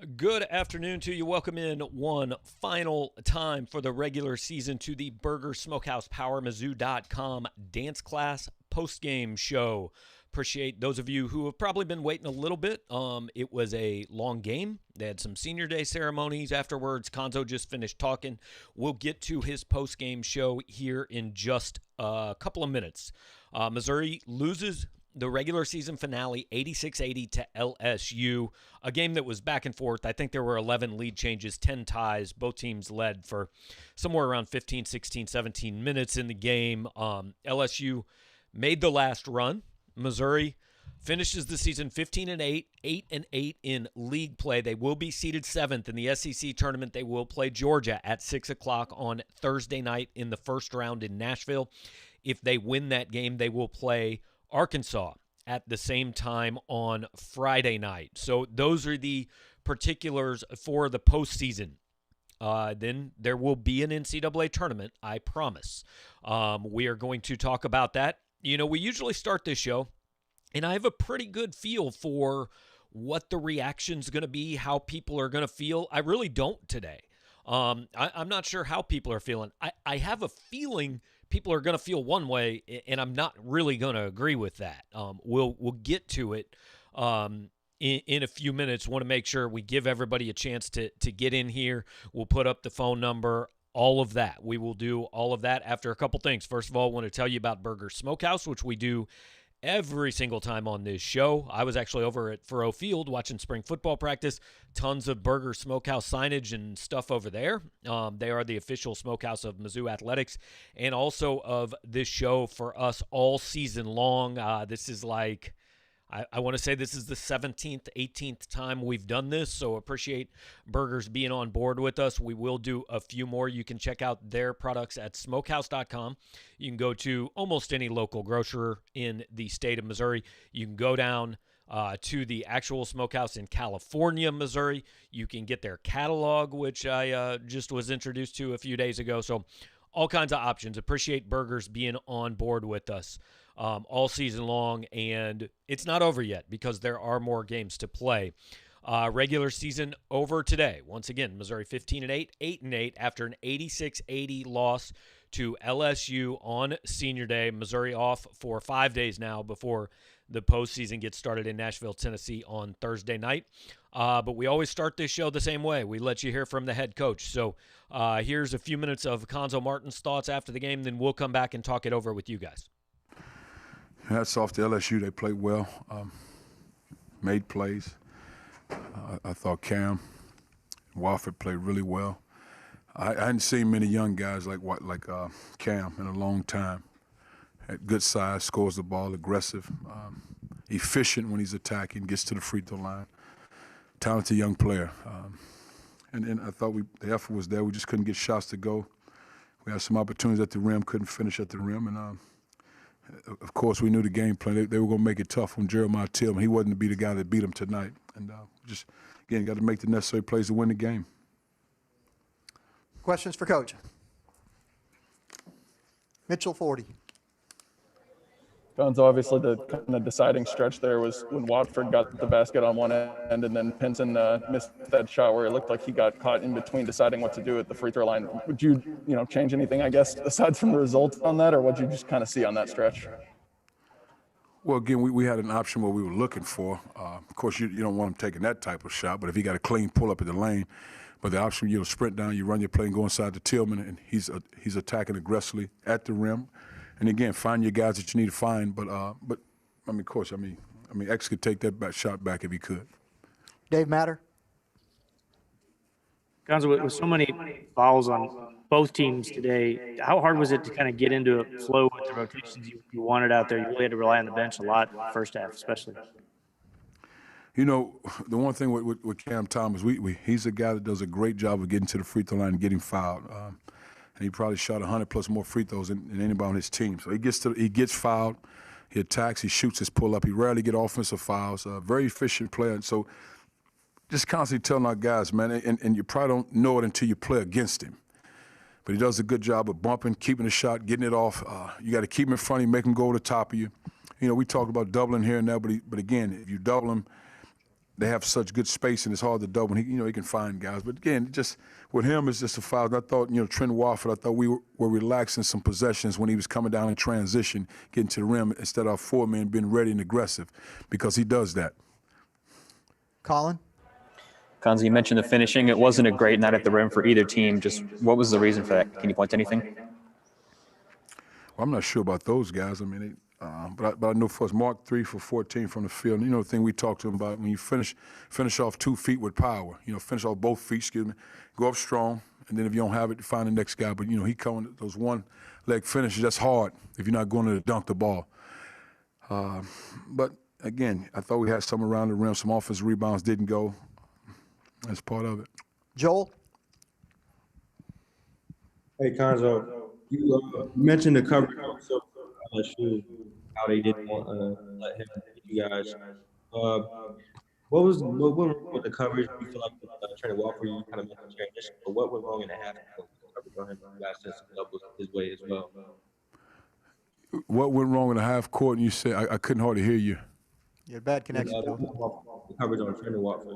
Good afternoon to you. Welcome in one final time for the regular season to the Burger Smokehouse Mizzou.com dance class post-game show. Appreciate those of you who have probably been waiting a little bit. It was a long game. They had some senior day ceremonies afterwards. Konzo just finished talking. We'll get to his post-game show here in just a couple of minutes. Missouri loses the regular season finale 86-80 to LSU, a game that was back and forth. I think there were 11 lead changes, 10 ties. Both teams led for somewhere around 15, 16, 17 minutes in the game. LSU made the last run. Missouri finishes the season 15-8, 8-8 in league play. They will be seeded 7th in the SEC tournament. They will play Georgia at 6 o'clock on Thursday night in the first round in Nashville. If they win that game, they will play Arkansas at the same time on Friday night. So those are the particulars for the postseason. Then there will be an NCAA tournament, I promise. We are going to talk about that. You know, we usually start this show, and I have a pretty good feel for what the reaction's going to be, how people are going to feel. I really don't today. I'm not sure how people are feeling. I have a feeling people are going to feel one way, and I'm not really going to agree with that. We'll get to it in a few minutes. Want to make sure we give everybody a chance to get in here. We'll put up the phone number, all of that. We will do all of that after a couple things. First of all, I want to tell you about Burger Smokehouse, which we do every single time on this show. I was actually over at Furrow Field watching spring football practice. Tons of Burger Smokehouse signage and stuff over there. They are the official smokehouse of Mizzou Athletics and also of this show for us all season long. This is like, I want to say this is the 17th, 18th time we've done this, so appreciate Burgers being on board with us. We will do a few more. You can check out their products at smokehouse.com. You can go to almost any local grocer in the state of Missouri. You can go down to the actual smokehouse in California, Missouri. You can get their catalog, which I just was introduced to a few days ago. So all kinds of options. Appreciate Burgers being on board with us all season long, and it's not over yet because there are more games to play. Regular season over today. Once again, Missouri 15-8, 8-8 after an 86-80 loss to LSU on Senior Day. Missouri off for 5 days now before the postseason gets started in Nashville, Tennessee on Thursday night. But we always start this show the same way. We let you hear from the head coach. So here's a few minutes of Konzo Martin's thoughts after the game, then we'll come back and talk it over with you guys. Hats off to LSU. They played well, made plays. I thought Cam and Wofford played really well. I hadn't seen many young guys like Cam in a long time. Had good size, scores the ball, aggressive, efficient when he's attacking, gets to the free throw line. Talented young player. And I thought the effort was there. We just couldn't get shots to go. We had some opportunities at the rim, couldn't finish at the rim. And of course, we knew the game plan. They were going to make it tough on Jeremiah Tillman. He wasn't to be the guy that beat him tonight. And just, again, got to make the necessary plays to win the game. Questions for Coach? Mitchell, 40. Guns, obviously the kind of deciding stretch there was when Watford got the basket on one end and then Pinson missed that shot where it looked like he got caught in between deciding what to do at the free throw line. Would you change anything, I guess, aside from the result on that, or what did you just kind of see on that stretch? Well, again, we had an option what we were looking for. Of course, you don't want him taking that type of shot, but if he got a clean pull up at the lane, but the option, sprint down, you run your play and go inside to Tillman, and he's attacking aggressively at the rim. And again, find your guys that you need to find. But I mean, of course, I mean, X could take that shot back if he could. Dave Matter. Gonzo, with so many fouls on both teams today, how hard was it to kind of get into a flow with the rotations you wanted out there? You really had to rely on the bench a lot in the first half, especially. You know, the one thing with Cam Thomas, he's a guy that does a great job of getting to the free throw line and getting fouled. And he probably shot 100 plus more free throws than anybody on his team. So he gets fouled, he attacks, he shoots his pull up. He rarely get offensive fouls. Very efficient player. And so just constantly telling our guys, man, and you probably don't know it until you play against him. But he does a good job of bumping, keeping the shot, getting it off. You got to keep him in front of you, make him go to the top of you. You know, we talk about doubling here and there, but again, if you double him, they have such good space and it's hard to double. He can find guys. But again, just with him, it's just a foul. And I thought, Trent Wofford, I thought we were relaxing some possessions when he was coming down in transition, getting to the rim instead of 4 men being ready and aggressive, because he does that. Colin? Konzi, you mentioned the finishing. It wasn't a great night at the rim for either team. Just what was the reason for that? Can you point to anything? Well, I'm not sure about those guys. I mean, but I know for us, Mark 3 for 14 from the field. And, the thing we talked to him about, when you finish off 2 feet with power, finish off both feet, go up strong, and then if you don't have it, find the next guy. But, he coming those one-leg finishes, that's hard if you're not going to dunk the ball. But, again, I thought we had some around the rim. Some offensive rebounds didn't go. That's part of it. Joel? Hey, Konzo, you mentioned the coverage of LSU, how they didn't want to let him beat you guys. What went wrong with the coverage? You feel like trying to walk where you kind of mentioned transition, but what went wrong in the half coverage on him? You guys set something up his way as well. What went wrong in the half court? And you said I couldn't hardly hear you. You had bad connection, Joel. The coverage on Trent Watford.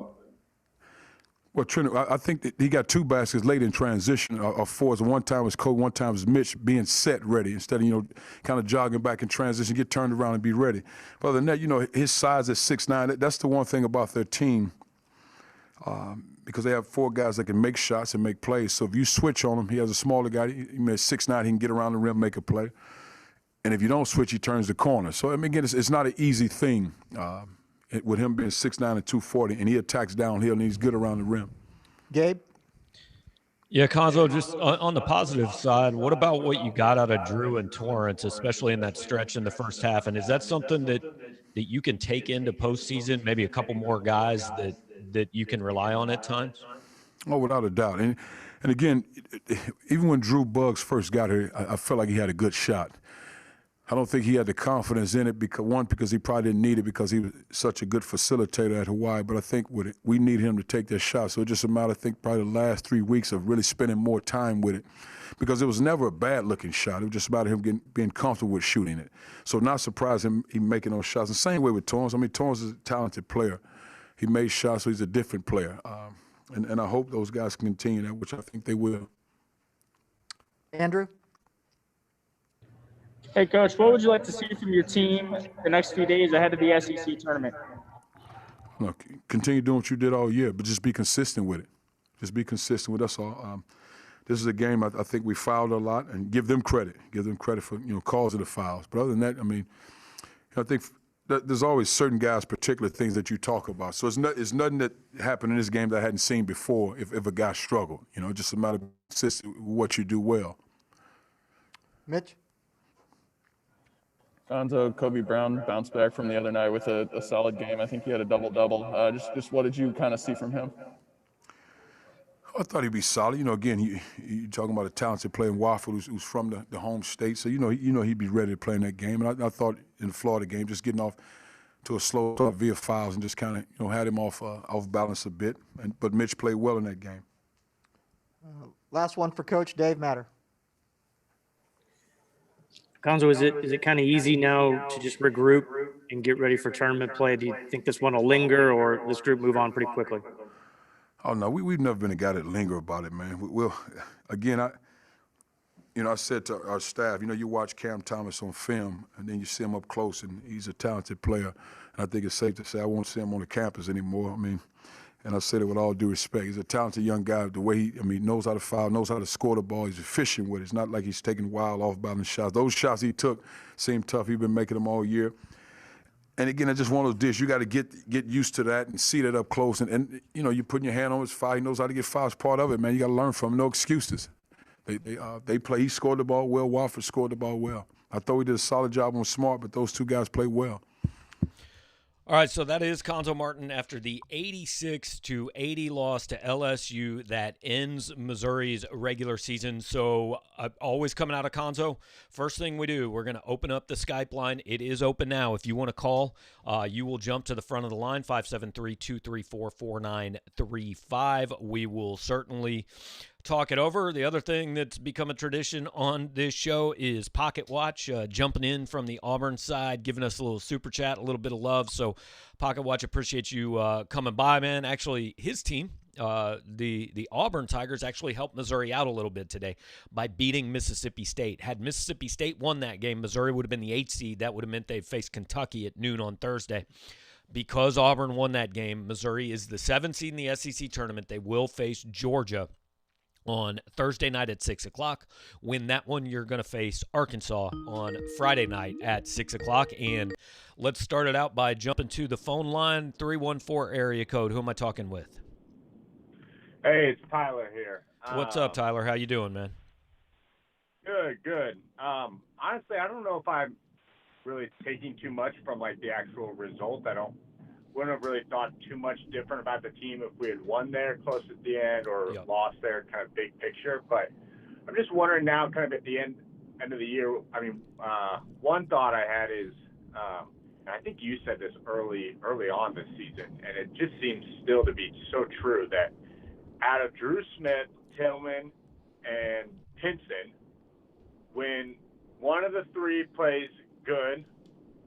Well, Trent, I think that he got 2 baskets late in transition, or 4. One time was Kobe, one time was Mitch being set ready instead of, kind of jogging back in transition, get turned around and be ready. But other than that, his size is 6'9". That's the one thing about their team, because they have 4 guys that can make shots and make plays. So if you switch on him, he has a smaller guy. He made 6'9", he can get around the rim, make a play. And if you don't switch, he turns the corner. So, I mean, again, it's not an easy thing. With him being 6'9" and 240, and he attacks downhill, and he's good around the rim. Gabe? Yeah, Konzo, just on the positive side, what about what you got out of Drew and Torrance, especially in that stretch in the first half? And is that something that you can take into postseason, maybe a couple more guys that you can rely on at times? Oh, without a doubt. And again, even when Drew Buggs first got here, I felt like he had a good shot. I don't think he had the confidence in it because he probably didn't need it because he was such a good facilitator at Hawaii. But I think with it, we need him to take that shot. So it's just a matter, I think, probably the last 3 weeks of really spending more time with it, because it was never a bad-looking shot. It was just about him being comfortable with shooting it. So not surprised him making those shots. The same way with Torrance. I mean, Torrance is a talented player. He made shots, so he's a different player. And I hope those guys can continue that, which I think they will. Andrew? Hey, Coach, what would you like to see from your team the next few days ahead of the SEC tournament? Look, continue doing what you did all year, but just be consistent with it. Just be consistent with us all. This is a game I think we fouled a lot, and give them credit. Give them credit for causing the fouls. But other than that, I mean, I think there's always certain guys, particular things that you talk about. So it's nothing that happened in this game that I hadn't seen before. If a guy struggled, just a matter of consistent with what you do well. Mitch? Konzo, Kobe Brown bounced back from the other night with a solid game. I think he had a double-double. Just what did you kind of see from him? I thought he'd be solid. Again, you're talking about a talented player in Wofford who's from the home state. So, he'd be ready to play in that game. And I thought in the Florida game, just getting off to a slow start via fouls and just kind of, had him off balance a bit. But Mitch played well in that game. Last one for Coach Dave Matter. Konzo, is it kind of easy now to just regroup and get ready for tournament play? Do you think this one will linger, or this group move on pretty quickly? Oh, no, we've never been a guy that linger about it, man. We'll again, I said to our staff, you watch Cam Thomas on film, and then you see him up close, and he's a talented player. And I think it's safe to say I won't see him on the campus anymore. I mean, and I say that with all due respect. He's a talented young guy. The way he knows how to foul, knows how to score the ball. He's efficient with it. It's not like he's taking wild off-balance shots. Those shots he took seemed tough. He's been making them all year. And again, it's just one of those dishes. You got to get used to that and see that up close. And you're putting your hand on his foul. He knows how to get fouls. Part of it, man. You got to learn from him. No excuses. They play. He scored the ball well. Wofford scored the ball well. I thought we did a solid job on Smart, but those 2 guys played well. All right, so that is Konzo Martin after the 86-80 loss to LSU that ends Missouri's regular season. So always coming out of Konzo, first thing we do, we're going to open up the Skype line. It is open now. If you want to call, you will jump to the front of the line, 573-234-4935. We will certainly talk it over. The other thing that's become a tradition on this show is Pocket Watch, jumping in from the Auburn side, giving us a little super chat, a little bit of love. So, Pocket Watch, appreciate you coming by, man. Actually, his team, the Auburn Tigers, actually helped Missouri out a little bit today by beating Mississippi State. Had Mississippi State won that game, Missouri would have been the 8th seed. That would have meant they'd face Kentucky at noon on Thursday. Because Auburn won that game, Missouri is the 7th seed in the SEC tournament. They will face Georgia on Thursday night at 6 o'clock. Win that one, you're going to face Arkansas on Friday night at 6 o'clock. And let's start it out by jumping to the phone line, 314 area code. Who am I talking with? Hey, it's Tyler here. What's up, Tyler? How you doing, man? Good. Honestly, I don't know if I'm really taking too much from like the actual result. Wouldn't have really thought too much different about the team if we had won there close at the end or lost there, kind of big picture. But I'm just wondering now, kind of at the end of the year. I mean, one thought I had is, and I think you said this early on this season, and it just seems still to be so true that out of Drew Smith, Tillman, and Pinson, when one of the three plays good,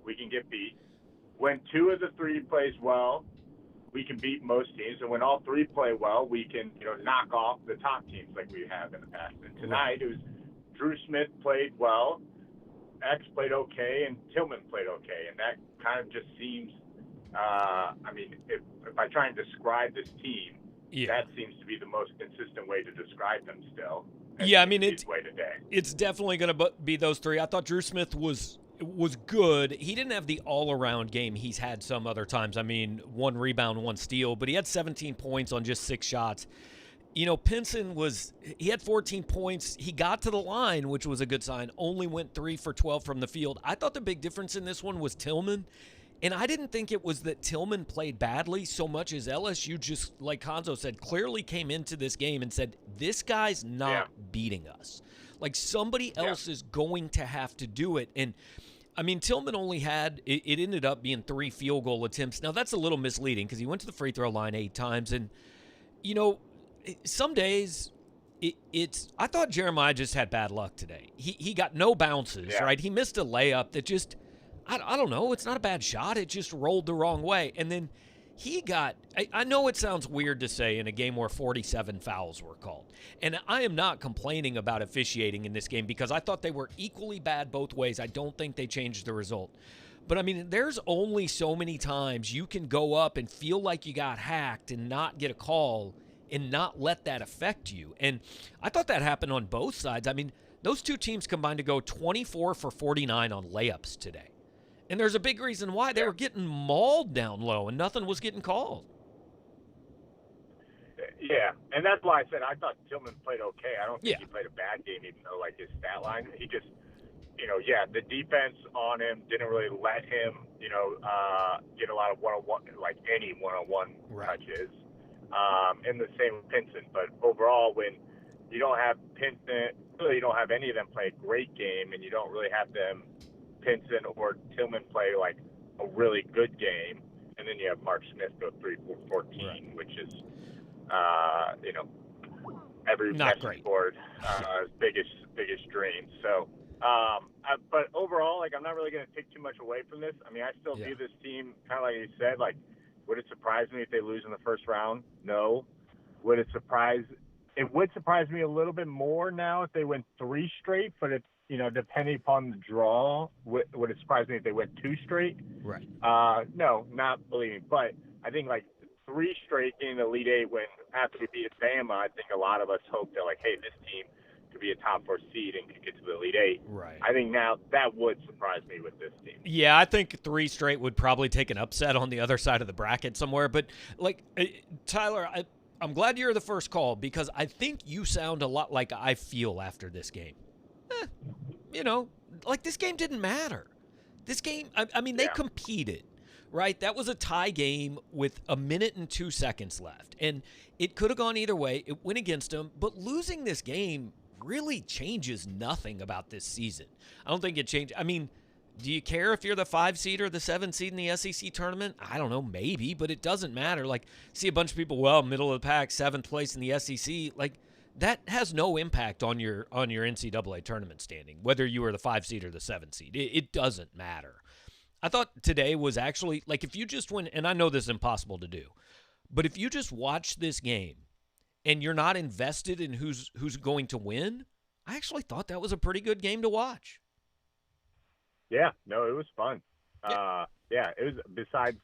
we can get beat. When two of the three plays well, we can beat most teams. And when all three play well, we can, knock off the top teams like we have in the past. And tonight it was Drew Smith played well, X played okay, and Tillman played okay. And that kind of just seems, if I try and describe this team, that seems to be the most consistent way to describe them still. Yeah, I mean, it's definitely going to be those three. I thought Drew Smith was good. He didn't have the all-around game he's had some other times. I mean, 1 rebound, 1 steal, but he had 17 points on just 6 shots. Pinson he had 14 points. He got to the line, which was a good sign, only went 3 for 12 from the field. I thought the big difference in this one was Tillman. And I didn't think it was that Tillman played badly so much as LSU, just like Konzo said, clearly came into this game and said, this guy's not beating us. Like, somebody else is going to have to do it. And, I mean, Tillman only had, it ended up being 3 field goal attempts. Now, that's a little misleading because he went to the free throw line 8 times. And, some days I thought Jeremiah just had bad luck today. He got no bounces, right? He missed a layup that just, I don't know. It's not a bad shot. It just rolled the wrong way. And then he got – I know it sounds weird to say in a game where 47 fouls were called. And I am not complaining about officiating in this game because I thought they were equally bad both ways. I don't think they changed the result. But, I mean, there's only so many times you can go up and feel like you got hacked and not get a call and not let that affect you. And I thought that happened on both sides. I mean, those two teams combined to go 24 for 49 on layups today. And there's a big reason why. They were getting mauled down low, and nothing was getting called. Yeah, and that's why I said I thought Tillman played okay. I don't think he played a bad game, even though, like, his stat line, he just, the defense on him didn't really let him, get a lot of one-on-one, like any one-on-one touches. And the same with Pinson. But overall, when you don't have Pinson, really you don't have any of them play a great game, and you don't really have them, Pinson or Tillman, play like a really good game, and then you have Mark Smith go 3 for 14, which is, every message board biggest dream. So, but overall, like, I'm not really going to take too much away from this. I mean, I still view this team kind of like you said. Like, would it surprise me if they lose in the first round? No. It would surprise me a little bit more now if they win 3 straight, but if, depending upon the draw, would it surprise me if they went 2 straight? Right. No, not believing. But I think, like, 3 straight in the Elite 8 when after we beat Bama, I think a lot of us hope that, like, hey, this team could be a top 4 seed and could get to the Elite 8. Right. I think now that would surprise me with this team. Yeah, I think 3 straight would probably take an upset on the other side of the bracket somewhere. But, like, Tyler, I'm glad you're the first call because I think you sound a lot like I feel after this game. Like, this game didn't matter. This game, they competed, right? That was a tie game with 1 minute and 2 seconds left. And it could have gone either way. It went against them. But losing this game really changes nothing about this season. I don't think it changed. I mean, do you care if you're the 5 seed or the 7 seed in the SEC tournament? I don't know, maybe, but it doesn't matter. Like, see a bunch of people, middle of the pack, 7th place in the SEC. Like, that has no impact on your NCAA tournament standing, whether you were the 5 seed or the 7 seed. It doesn't matter. I thought today was actually, like, if you just win, and I know this is impossible to do, but if you just watch this game and you're not invested in who's going to win, I actually thought that was a pretty good game to watch. Yeah, no, it was fun. Yeah, it was, besides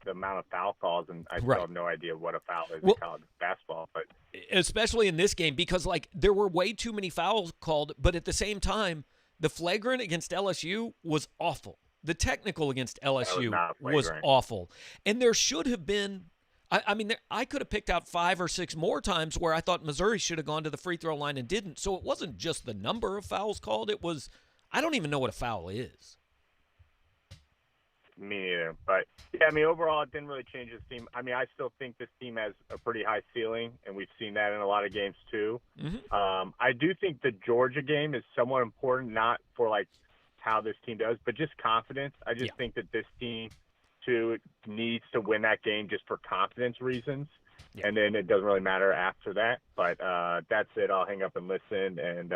the amount of foul calls, and I still have no idea what a foul is in college basketball. But especially in this game, because, like, there were way too many fouls called, but at the same time, the flagrant against LSU was awful. The technical against LSU was awful. And there should have been – I mean, I could have picked out 5 or 6 more times where I thought Missouri should have gone to the free throw line and didn't. So it wasn't just the number of fouls called. It was – I don't even know what a foul is. Me neither. But, yeah, I mean, overall, it didn't really change this team. I mean, I still think this team has a pretty high ceiling, and we've seen that in a lot of games too. Mm-hmm. I do think the Georgia game is somewhat important, not for, like, how this team does, but just confidence. I just think that this team, too, needs to win that game just for confidence reasons, and then it doesn't really matter after that. But that's it. I'll hang up and listen, and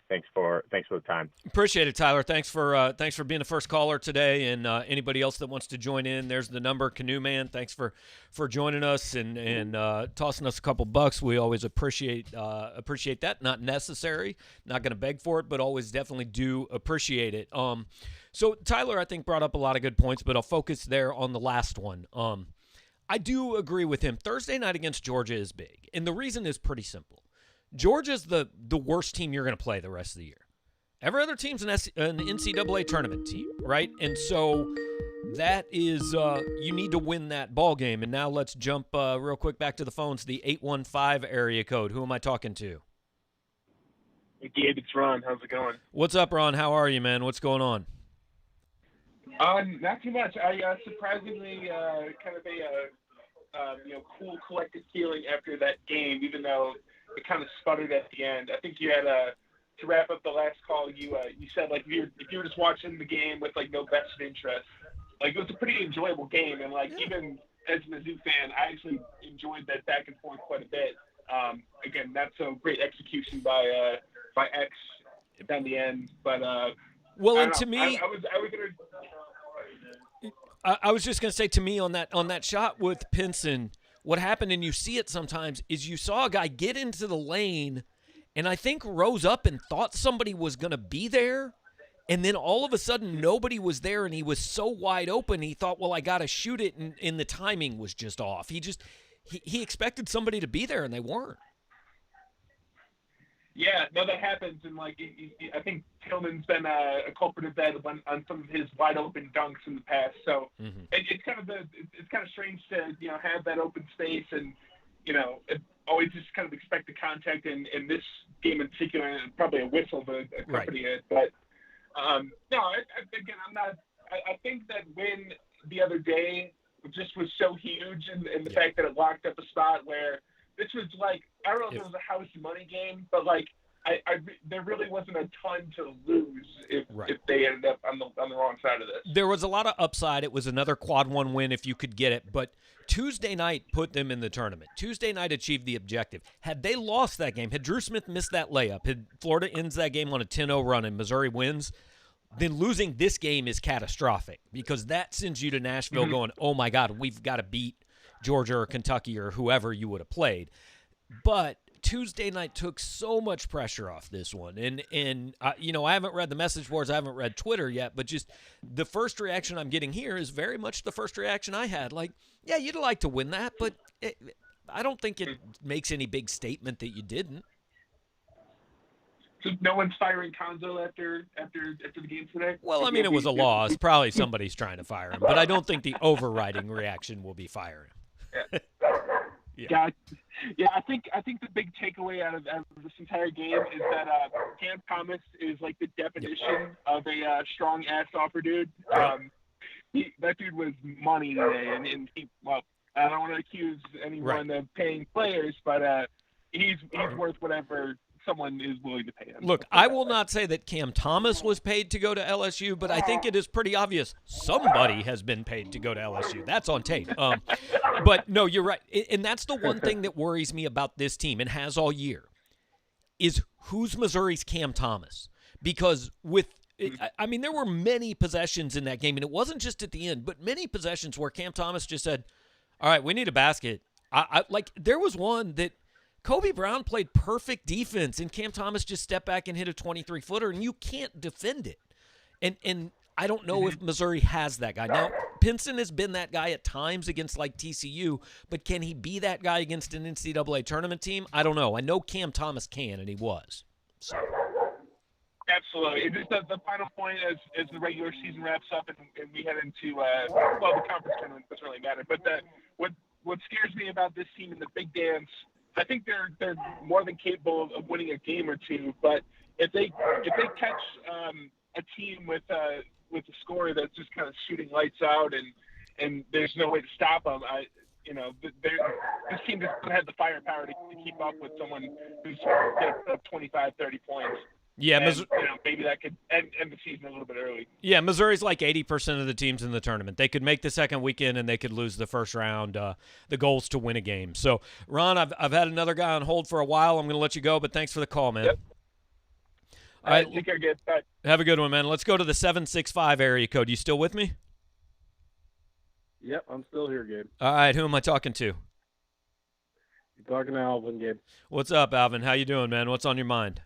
thanks for the time. Appreciate it, Tyler. Thanks for being the first caller today, and anybody else that wants to join in, there's the number. Canoe Man, thanks for joining us and tossing us a couple bucks. We always appreciate that. Not necessary, not going to beg for it, but always definitely do appreciate it. So Tyler, I think, brought up a lot of good points, but I'll focus there on the last one. I do agree with him. Thursday night against Georgia is big, and the reason is pretty simple. Georgia's the worst team you're going to play the rest of the year. Every other team's an NCAA tournament team, right? And so that is you need to win that ball game. And now let's jump real quick back to the phones, the 815 area code. Who am I talking to? Hey, Gabe, it's Ron. How's it going? What's up, Ron? How are you, man? What's going on? Not too much. I surprisingly kind of a cool collective feeling after that game, even though it kind of sputtered at the end. I think you had to wrap up the last call. You said, like, if you were just watching the game with, like, no vested interest, like, it was a pretty enjoyable game. And, like, even as a Mizzou fan, I actually enjoyed that back and forth quite a bit. Again, not so great execution by X down the end, but to me, I was just gonna say, to me, on that shot with Pinson, what happened, and you see it sometimes, is you saw a guy get into the lane and I think rose up and thought somebody was going to be there, and then all of a sudden nobody was there, and he was so wide open he thought, well, I got to shoot it, and the timing was just off. He expected somebody to be there, and they weren't. Yeah, no, that happens, and, like, I think Tillman's been a culprit of that on some of his wide open dunks in the past. So it's kind of strange to have that open space and always just kind of expect the contact. And in this game in particular, probably a whistle to accompany it. But no, I think that win the other day just was so huge, and the fact that it locked up a spot where. This was like, I don't know if it was a house money game, but, like, there really wasn't a ton to lose if they ended up on the wrong side of this. There was a lot of upside. It was another quad one win if you could get it, but Tuesday night put them in the tournament. Tuesday night achieved the objective. Had they lost that game, had Drew Smith missed that layup, had Florida ends that game on a 10-0 run and Missouri wins, then losing this game is catastrophic, because that sends you to Nashville going, oh my God, we've got to beat Georgia or Kentucky or whoever you would have played. But Tuesday night took so much pressure off this one. And I haven't read the message boards, I haven't read Twitter yet, but just the first reaction I'm getting here is very much the first reaction I had. Like, yeah, you'd like to win that, but I don't think it makes any big statement that you didn't. So no one's firing Konzo after the game today? Well, I mean, it was a loss. Probably somebody's trying to fire him, but I don't think the overriding reaction will be firing him. Yeah, I think the big takeaway out of this entire game is that Cam Thomas is, like, the definition of a strong ass offer dude. That dude was money today, and I don't want to accuse anyone of paying players, but he's worth whatever someone is willing to pay him. Look, I will not say that Cam Thomas was paid to go to LSU, but I think it is pretty obvious somebody has been paid to go to LSU. That's on tape. But no, you're right. And that's the one thing that worries me about this team, and has all year. is who's Missouri's Cam Thomas? Because there were many possessions in that game, and it wasn't just at the end, but many possessions where Cam Thomas just said, all right, we need a basket. There was one that Kobe Brown played perfect defense, and Cam Thomas just stepped back and hit a 23-footer, and you can't defend it. And I don't know if Missouri has that guy. Now, Pinson has been that guy at times against like TCU, but can he be that guy against an NCAA tournament team? I don't know. I know Cam Thomas can, and he was. So. Absolutely. Just the final point as the regular season wraps up and we head into the conference tournament doesn't really matter. But what scares me about this team in the Big Dance, I think they're more than capable of winning a game or two. But if they catch a team with a scorer that's just kind of shooting lights out and there's no way to stop them, this team doesn't have the firepower to keep up with someone who's going to put up 25, 30 points. Yeah, and, maybe that could end the season a little bit early. Yeah, Missouri's like 80% of the teams in the tournament. They could make the second weekend and they could lose the first round. The goal is to win a game. So, Ron, I've had another guy on hold for a while. I'm going to let you go, but thanks for the call, man. Yep. All right, take care, good. Bye. Have a good one, man. Let's go to the 765 area code. You still with me? Yep, I'm still here, Gabe. All right, who am I talking to? You're talking to Alvin, Gabe. What's up, Alvin? How you doing, man? What's on your mind?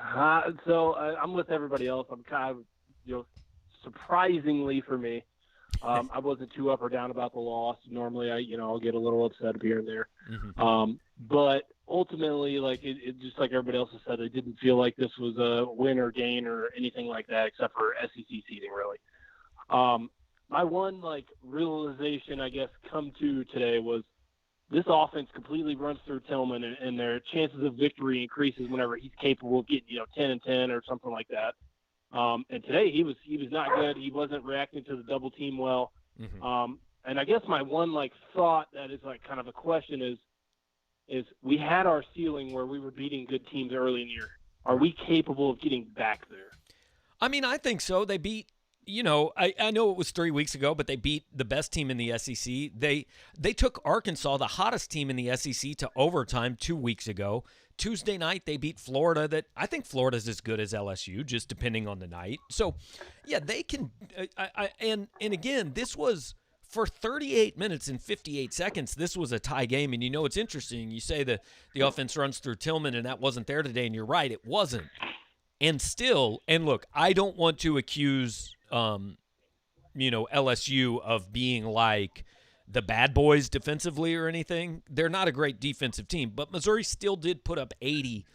I'm with everybody else. I'm kind of, surprisingly for me, I wasn't too up or down about the loss. Normally, I'll get a little upset here and there. Mm-hmm. But ultimately, it just like everybody else has said, it didn't feel like this was a win or gain or anything like that, except for SEC seeding, really. My one realization, I guess, come to today was this offense completely runs through Tillman, and their chances of victory increases whenever he's capable of getting 10 and 10 or something like that. And today he was not good. He wasn't reacting to the double team well. Mm-hmm. And I guess my one thought that is kind of a question is we had our ceiling where we were beating good teams early in the year. Are we capable of getting back there? I mean, I think so. They beat. I know it was 3 weeks ago, but they beat the best team in the SEC. They took Arkansas, the hottest team in the SEC, to overtime 2 weeks ago. Tuesday night, they beat Florida. That I think Florida's as good as LSU, just depending on the night. So, yeah, they can. And again, this was for 38 minutes and 58 seconds. This was a tie game, and it's interesting. You say the offense runs through Tillman, and that wasn't there today, and you're right, it wasn't. And still, and look, I don't want to accuse LSU of being like the bad boys defensively or anything. They're not a great defensive team, but Missouri still did put up 80,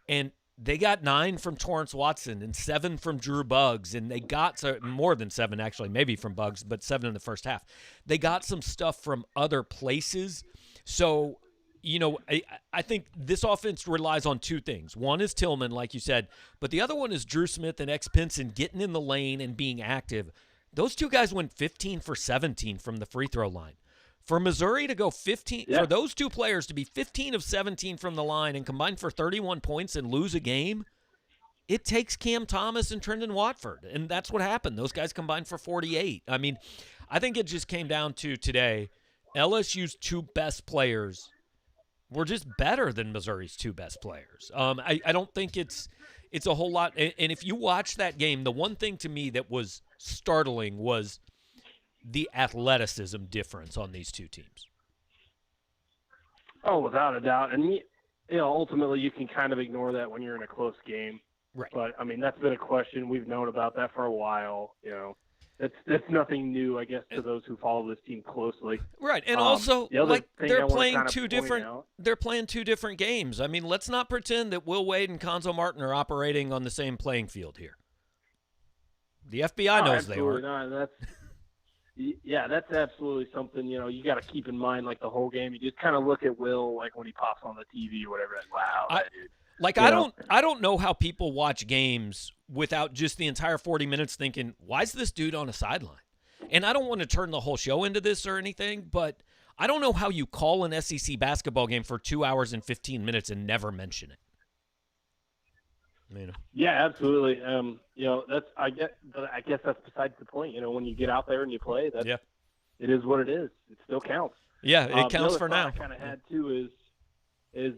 and they got 9 from Torrance Watson and 7 from Drew Buggs, and they got more than 7 actually, maybe from Buggs, but 7 in the first half. They got some stuff from other places. So, I think this offense relies on 2 things. One is Tillman, like you said, but the other one is Drew Smith and X Pinson getting in the lane and being active. Those 2 guys went 15 for 17 from the free throw line. For Missouri to go 15, for those 2 players to be 15 of 17 from the line and combine for 31 points and lose a game, it takes Cam Thomas and Trendon Watford, and that's what happened. Those guys combined for 48. I mean, I think it just came down to today, LSU's 2 best players were just better than Missouri's 2 best players. I don't think it's a whole lot. And if you watch that game, the one thing to me that was startling was the athleticism difference on these 2 teams. Oh, without a doubt. And, ultimately you can kind of ignore that when you're in a close game. Right. But, I mean, that's been a question. We've known about that for a while, That's nothing new, I guess, to those who follow this team closely. Right, and also, they're playing 2 different. Out. They're playing 2 different games. I mean, let's not pretend that Will Wade and Konzo Martin are operating on the same playing field here. The FBI knows they are. That's absolutely something. You got to keep in mind, the whole game. You just kind of look at Will, when he pops on the TV or whatever. Wow, dude. I don't know how people watch games without just the entire 40 minutes thinking, why is this dude on a sideline? And I don't want to turn the whole show into this or anything, but I don't know how you call an SEC basketball game for 2 hours and 15 minutes and never mention it. Yeah, absolutely. I guess that's besides the point. When you get out there and you play, it is what it is. It still counts. Yeah, it counts for now. I kind of had too is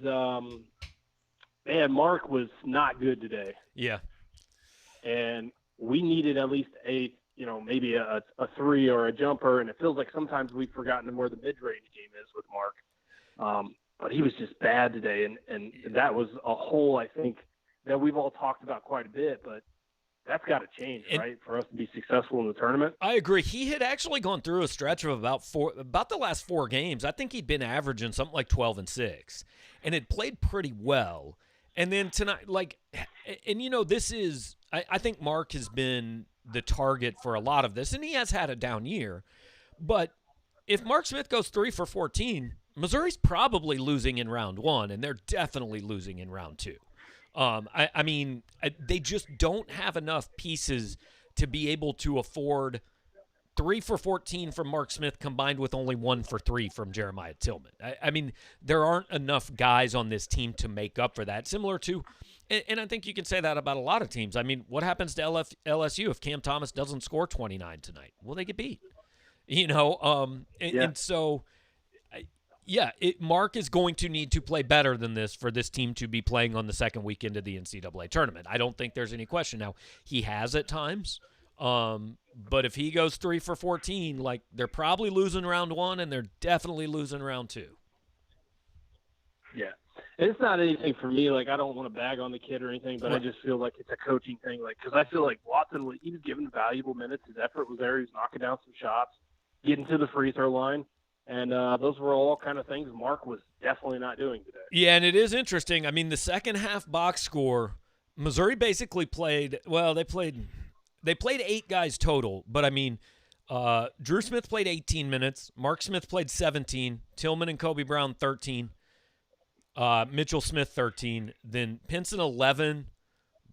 man, Mark was not good today. Yeah. And we needed at least maybe a three or a jumper. And it feels like sometimes we've forgotten where the mid-range game is with Mark. But he was just bad today. And that was a hole, I think, that we've all talked about quite a bit. But that's got to change, right, for us to be successful in the tournament. I agree. He had actually gone through a stretch of about the last 4 games. I think he'd been averaging something like 12-6, and had played pretty well. And then tonight, this is – I think Mark has been the target for a lot of this, and he has had a down year. But if Mark Smith goes 3 for 14, Missouri's probably losing in round 1, and they're definitely losing in round 2. They just don't have enough pieces to be able to afford 3 for 14 from Mark Smith combined with only 1 for 3 from Jeremiah Tillman. There aren't enough guys on this team to make up for that. Similar to, and I think you can say that about a lot of teams. What happens to LSU if Cam Thomas doesn't score 29 tonight? Well, they get beat. And so – Mark is going to need to play better than this for this team to be playing on the second weekend of the NCAA tournament. I don't think there's any question. Now, he has at times, but if he goes 3 for 14, they're probably losing round 1, and they're definitely losing round 2. Yeah. It's not anything for me. I don't want to bag on the kid or anything, but I just feel like it's a coaching thing. Because I feel like Watson, he was given valuable minutes. His effort was there. He was knocking down some shots, getting to the free throw line. And those were all kind of things Mark was definitely not doing today. Yeah, and it is interesting. The second half box score, Missouri basically played – they played 8 guys total. But, Drew Smith played 18 minutes. Mark Smith played 17. Tillman and Kobe Brown, 13. Mitchell Smith, 13. Then Pinson, 11.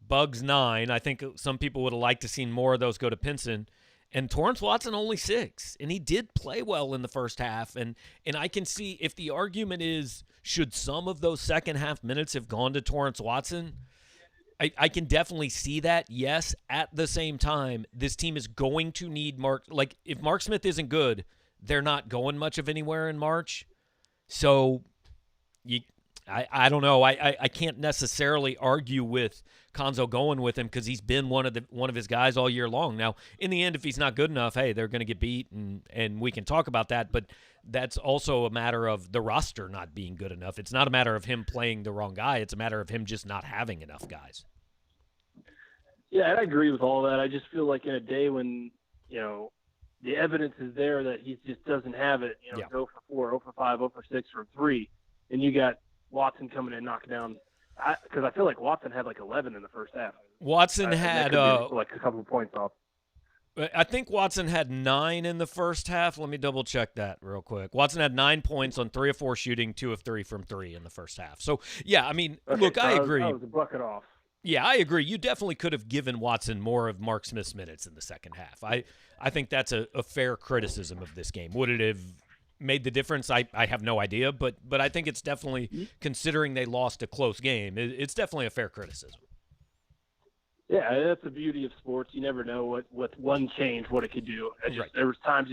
Bugs, 9. I think some people would have liked to seen more of those go to Pinson. And Torrance Watson only 6, and he did play well in the first half. And I can see if the argument is, should some of those second half minutes have gone to Torrance Watson, I can definitely see that, yes. At the same time, this team is going to need Mark. If Mark Smith isn't good, they're not going much of anywhere in March. So I don't know. I can't necessarily argue with Konzo going with him because he's been one of his guys all year long. Now, in the end, if he's not good enough, hey, they're going to get beat, and we can talk about that. But that's also a matter of the roster not being good enough. It's not a matter of him playing the wrong guy. It's a matter of him just not having enough guys. Yeah, I agree with all that. I just feel like in a day when, the evidence is there that he just doesn't have it, 0 for 4, 0 for 5, 0 for 6 from 3, and you got Watson coming in and knocking down – because I feel like Watson had 11 in the first half. Watson had a couple of points off. I think Watson had 9 in the first half. Let me double check that real quick. Watson had 9 points on 3 of 4 shooting, 2 of 3 from 3 in the first half. So I agree. That was a bucket off. Yeah, I agree. You definitely could have given Watson more of Mark Smith's minutes in the second half. I think that's a fair criticism of this game. Would it have made the difference? I have no idea, but I think it's definitely, considering they lost a close game, it's definitely a fair criticism. Yeah, that's the beauty of sports. You never know what one change, what it could do. There was times,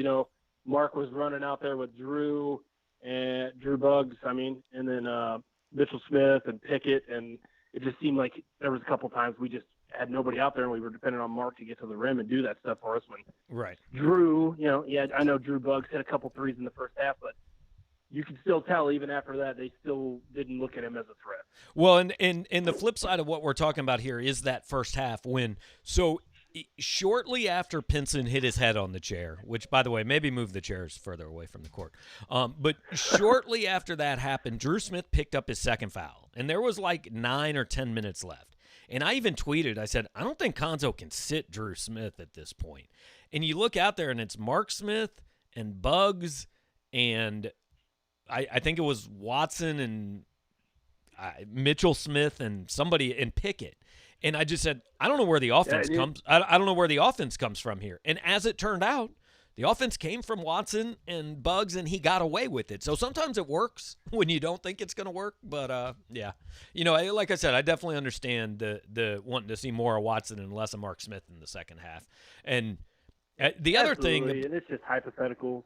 Mark was running out there with Drew Bugs, and then Mitchell Smith and Pickett, and it just seemed like there was a couple times we just had nobody out there, and we were dependent on Mark to get to the rim and do that stuff for us. When Drew, I know Drew Bugs hit a couple threes in the first half, but you can still tell even after that they still didn't look at him as a threat. Well, and the flip side of what we're talking about here is that first half win. So shortly after Pinson hit his head on the chair, which, by the way, maybe move the chairs further away from the court. But shortly after that happened, Drew Smith picked up his second foul, and there was 9 or 10 minutes left. And I even tweeted, I said, I don't think Konzo can sit Drew Smith at this point. And you look out there, and it's Mark Smith and Bugs, and I think it was Watson and Mitchell Smith and somebody and Pickett. And I just said, I don't know where the offense comes. I don't know where the offense comes from here. And as it turned out, the offense came from Watson and Bugs, and he got away with it. So sometimes it works when you don't think it's going to work. But, yeah. Like I said, I definitely understand the wanting to see more of Watson and less of Mark Smith in the second half. And the other thing – and it's just hypotheticals.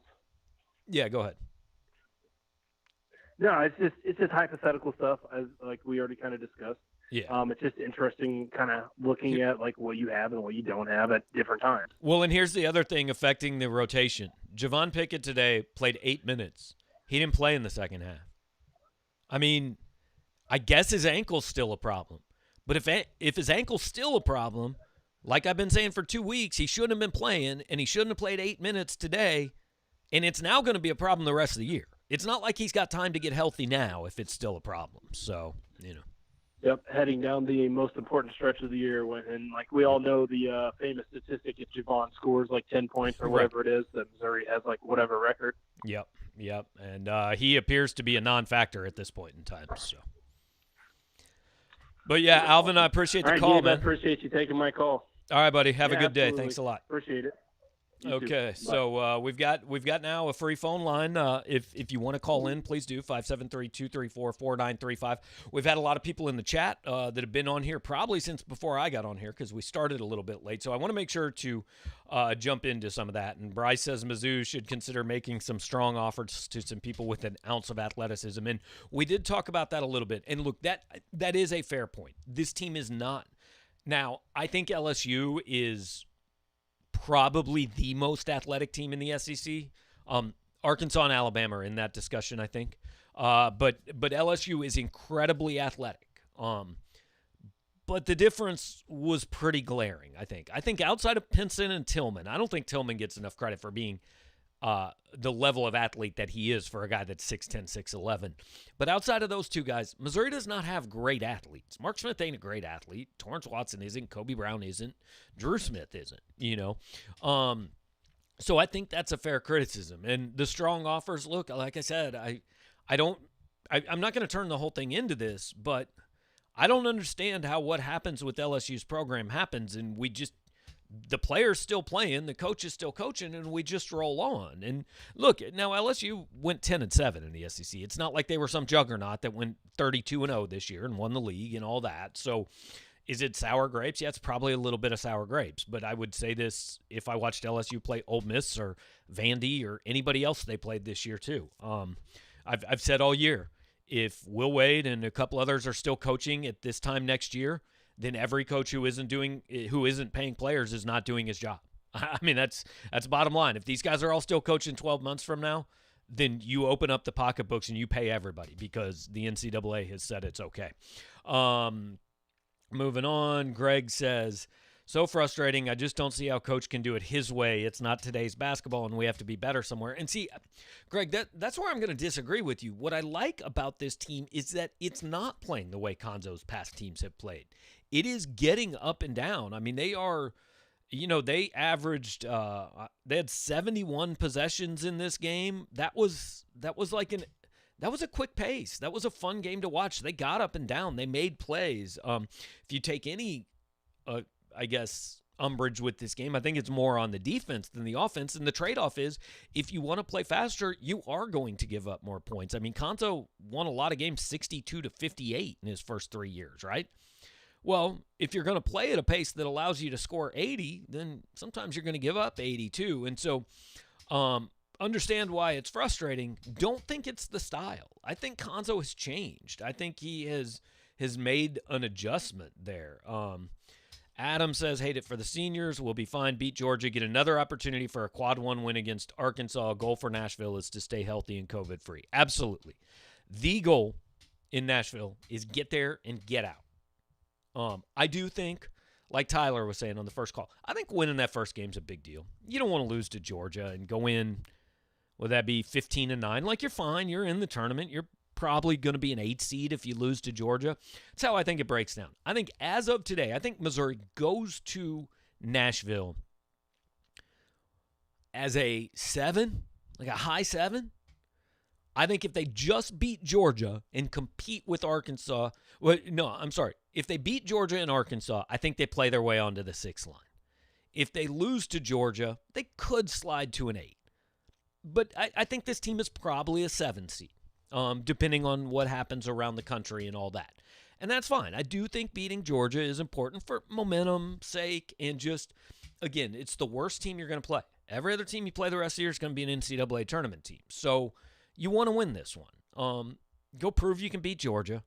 Yeah, go ahead. No, it's just hypothetical stuff, as like we already kind of discussed. Yeah. It's just interesting kind of looking at like what you have and what you don't have at different times. Well, and here's the other thing affecting the rotation. Javon Pickett today played 8 minutes. He didn't play in the second half. I mean, I guess his ankle's still a problem. But if his ankle's still a problem, like I've been saying for 2 weeks, he shouldn't have been playing, and he shouldn't have played 8 minutes today, and it's now going to be a problem the rest of the year. It's not like he's got time to get healthy now if it's still a problem. So, Yep, heading down the most important stretch of the year, and like we all know the famous statistic: if Javon scores like 10 points or whatever it is, that Missouri has like whatever record. Yep, and he appears to be a non-factor at this point in time. So, but yeah, Alvin, I appreciate the call, Gabe, man. I appreciate you taking my call. All right, buddy, have a good day. Absolutely. Thanks a lot. Appreciate it. You Okay, too. so we've got now a free phone line. If you want to call in, please do 573-234-4935. We've had a lot of people in the chat that have been on here probably since before I got on here because we started a little bit late. So I want to make sure to jump into some of that. And Bryce says Mizzou should consider making some strong offers to some people with an ounce of athleticism. And we did talk about that a little bit. And look, that is a fair point. This team is not. Now, I think LSU is probably the most athletic team in the SEC. Arkansas and Alabama are in that discussion, I think. But LSU is incredibly athletic. But the difference was pretty glaring, I think. I think outside of Pinson and Tillman, I don't think Tillman gets enough credit for being the level of athlete that he is for a guy that's 6'10", 6'11". But outside of those two guys, Missouri does not have great athletes. Mark Smith ain't a great athlete. Torrance Watson isn't. Kobe Brown isn't. Drew Smith isn't, So I think that's a fair criticism. And the strong offers, look, like I said, I'm not going to turn the whole thing into this, but I don't understand how what happens with LSU's program happens, and the player's still playing, the coach is still coaching, and we just roll on. And look, now LSU went 10-7 in the SEC. It's not like they were some juggernaut that went 32-0 this year and won the league and all that. So is it sour grapes? Yeah, it's probably a little bit of sour grapes. But I would say this if I watched LSU play Ole Miss or Vandy or anybody else they played this year too. I've said all year, if Will Wade and a couple others are still coaching at this time next year, then every coach who isn't paying players is not doing his job. I mean, that's bottom line. If these guys are all still coaching 12 months from now, then you open up the pocketbooks and you pay everybody because the NCAA has said it's okay. Moving on, Greg says, so frustrating. I just don't see how coach can do it his way. It's not today's basketball, and we have to be better somewhere. And see, Greg, that's where I'm going to disagree with you. What I like about this team is that it's not playing the way Konzo's past teams have played. It is getting up and down. I mean, they are, they averaged, they had 71 possessions in this game. That was a quick pace. That was a fun game to watch. They got up and down. They made plays. If you take any, I guess, umbrage with this game, I think it's more on the defense than the offense. And the trade-off is if you want to play faster, you are going to give up more points. I mean, Konzo won a lot of games 62-58 in his first 3 years, right? Well, if you're going to play at a pace that allows you to score 80, then sometimes you're going to give up 82. And so understand why it's frustrating. Don't think it's the style. I think Konzo has changed. I think he has made an adjustment there. Adam says, hate it for the seniors. We'll be fine. Beat Georgia. Get another opportunity for a quad one win against Arkansas. A goal for Nashville is to stay healthy and COVID-free. Absolutely. The goal in Nashville is get there and get out. I do think, like Tyler was saying on the first call, I think winning that first game is a big deal. You don't want to lose to Georgia and go in, would that be 15-9? Like, you're fine. You're in the tournament. You're probably going to be an 8 seed if you lose to Georgia. That's how I think it breaks down. I think as of today, I think Missouri goes to Nashville as a 7, like a high 7. I think if they just beat Georgia and compete with Arkansas, if they beat Georgia and Arkansas, I think they play their way onto the 6th line. If they lose to Georgia, they could slide to an 8. But I think this team is probably a 7 seed. Depending on what happens around the country and all that. And that's fine. I do think beating Georgia is important for momentum's sake and just, again, it's the worst team you're going to play. Every other team you play the rest of the year is going to be an NCAA tournament team. So you want to win this one. Go prove you can beat Georgia.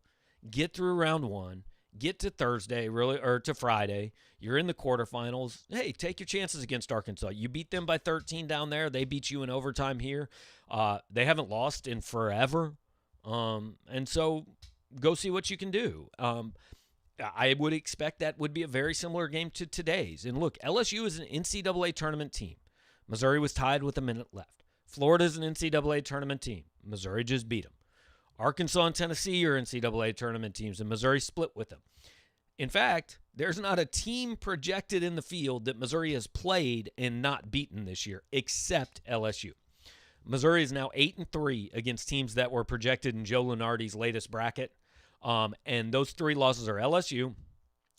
Get through round one. Get to Thursday, or to Friday. You're in the quarterfinals. Hey, take your chances against Arkansas. You beat them by 13 down there. They beat you in overtime here. They haven't lost in forever. And so go see what you can do. I would expect that would be a very similar game to today's. And look, LSU is an NCAA tournament team. Missouri was tied with a minute left. Florida is an NCAA tournament team. Missouri just beat them. Arkansas and Tennessee are NCAA tournament teams, and Missouri split with them. In fact, there's not a team projected in the field that Missouri has played and not beaten this year, except LSU. Missouri is now 8-3 against teams that were projected in Joe Lunardi's latest bracket, and those 3 losses are LSU,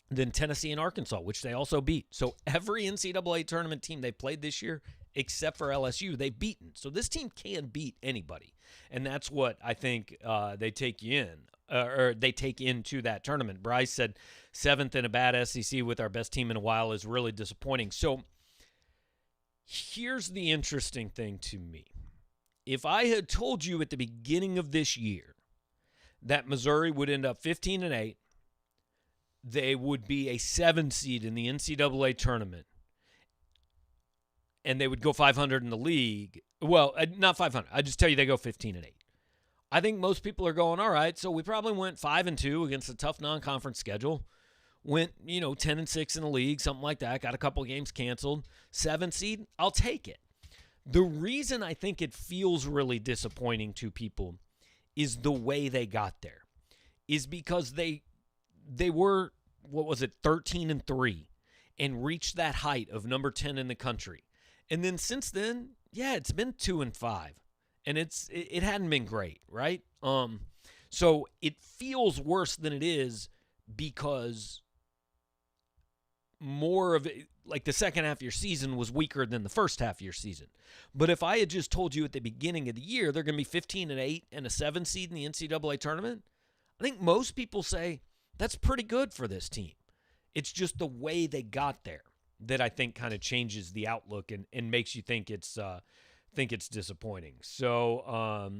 then Tennessee and Arkansas, which they also beat. So every NCAA tournament team they played this year, except for LSU, they've beaten. So this team can beat anybody. And that's what I think they take into that tournament. Bryce said 7th in a bad SEC with our best team in a while is really disappointing. So here's the interesting thing to me. If I had told you at the beginning of this year that Missouri would end up 15-8, they would be a 7 seed in the NCAA tournament, and they would go 500 in the league. Well, not 500. I just tell you they go 15-8. I think most people are going, all right, so we probably went 5-2 against a tough non-conference schedule. Went, 10-6 in the league, something like that. Got a couple games canceled. 7 seed, I'll take it. The reason I think it feels really disappointing to people is the way they got there. Is because they were, 13-3 and reached that height of number 10 in the country. And then since then, it's been 2-5, and it hadn't been great, right? So it feels worse than it is because more of it, like the second half of your season was weaker than the first half of your season. But if I had just told you at the beginning of the year they're going to be 15-8 and a 7 seed in the NCAA tournament, I think most people say that's pretty good for this team. It's just the way they got there that I think kind of changes the outlook and makes you think it's disappointing. So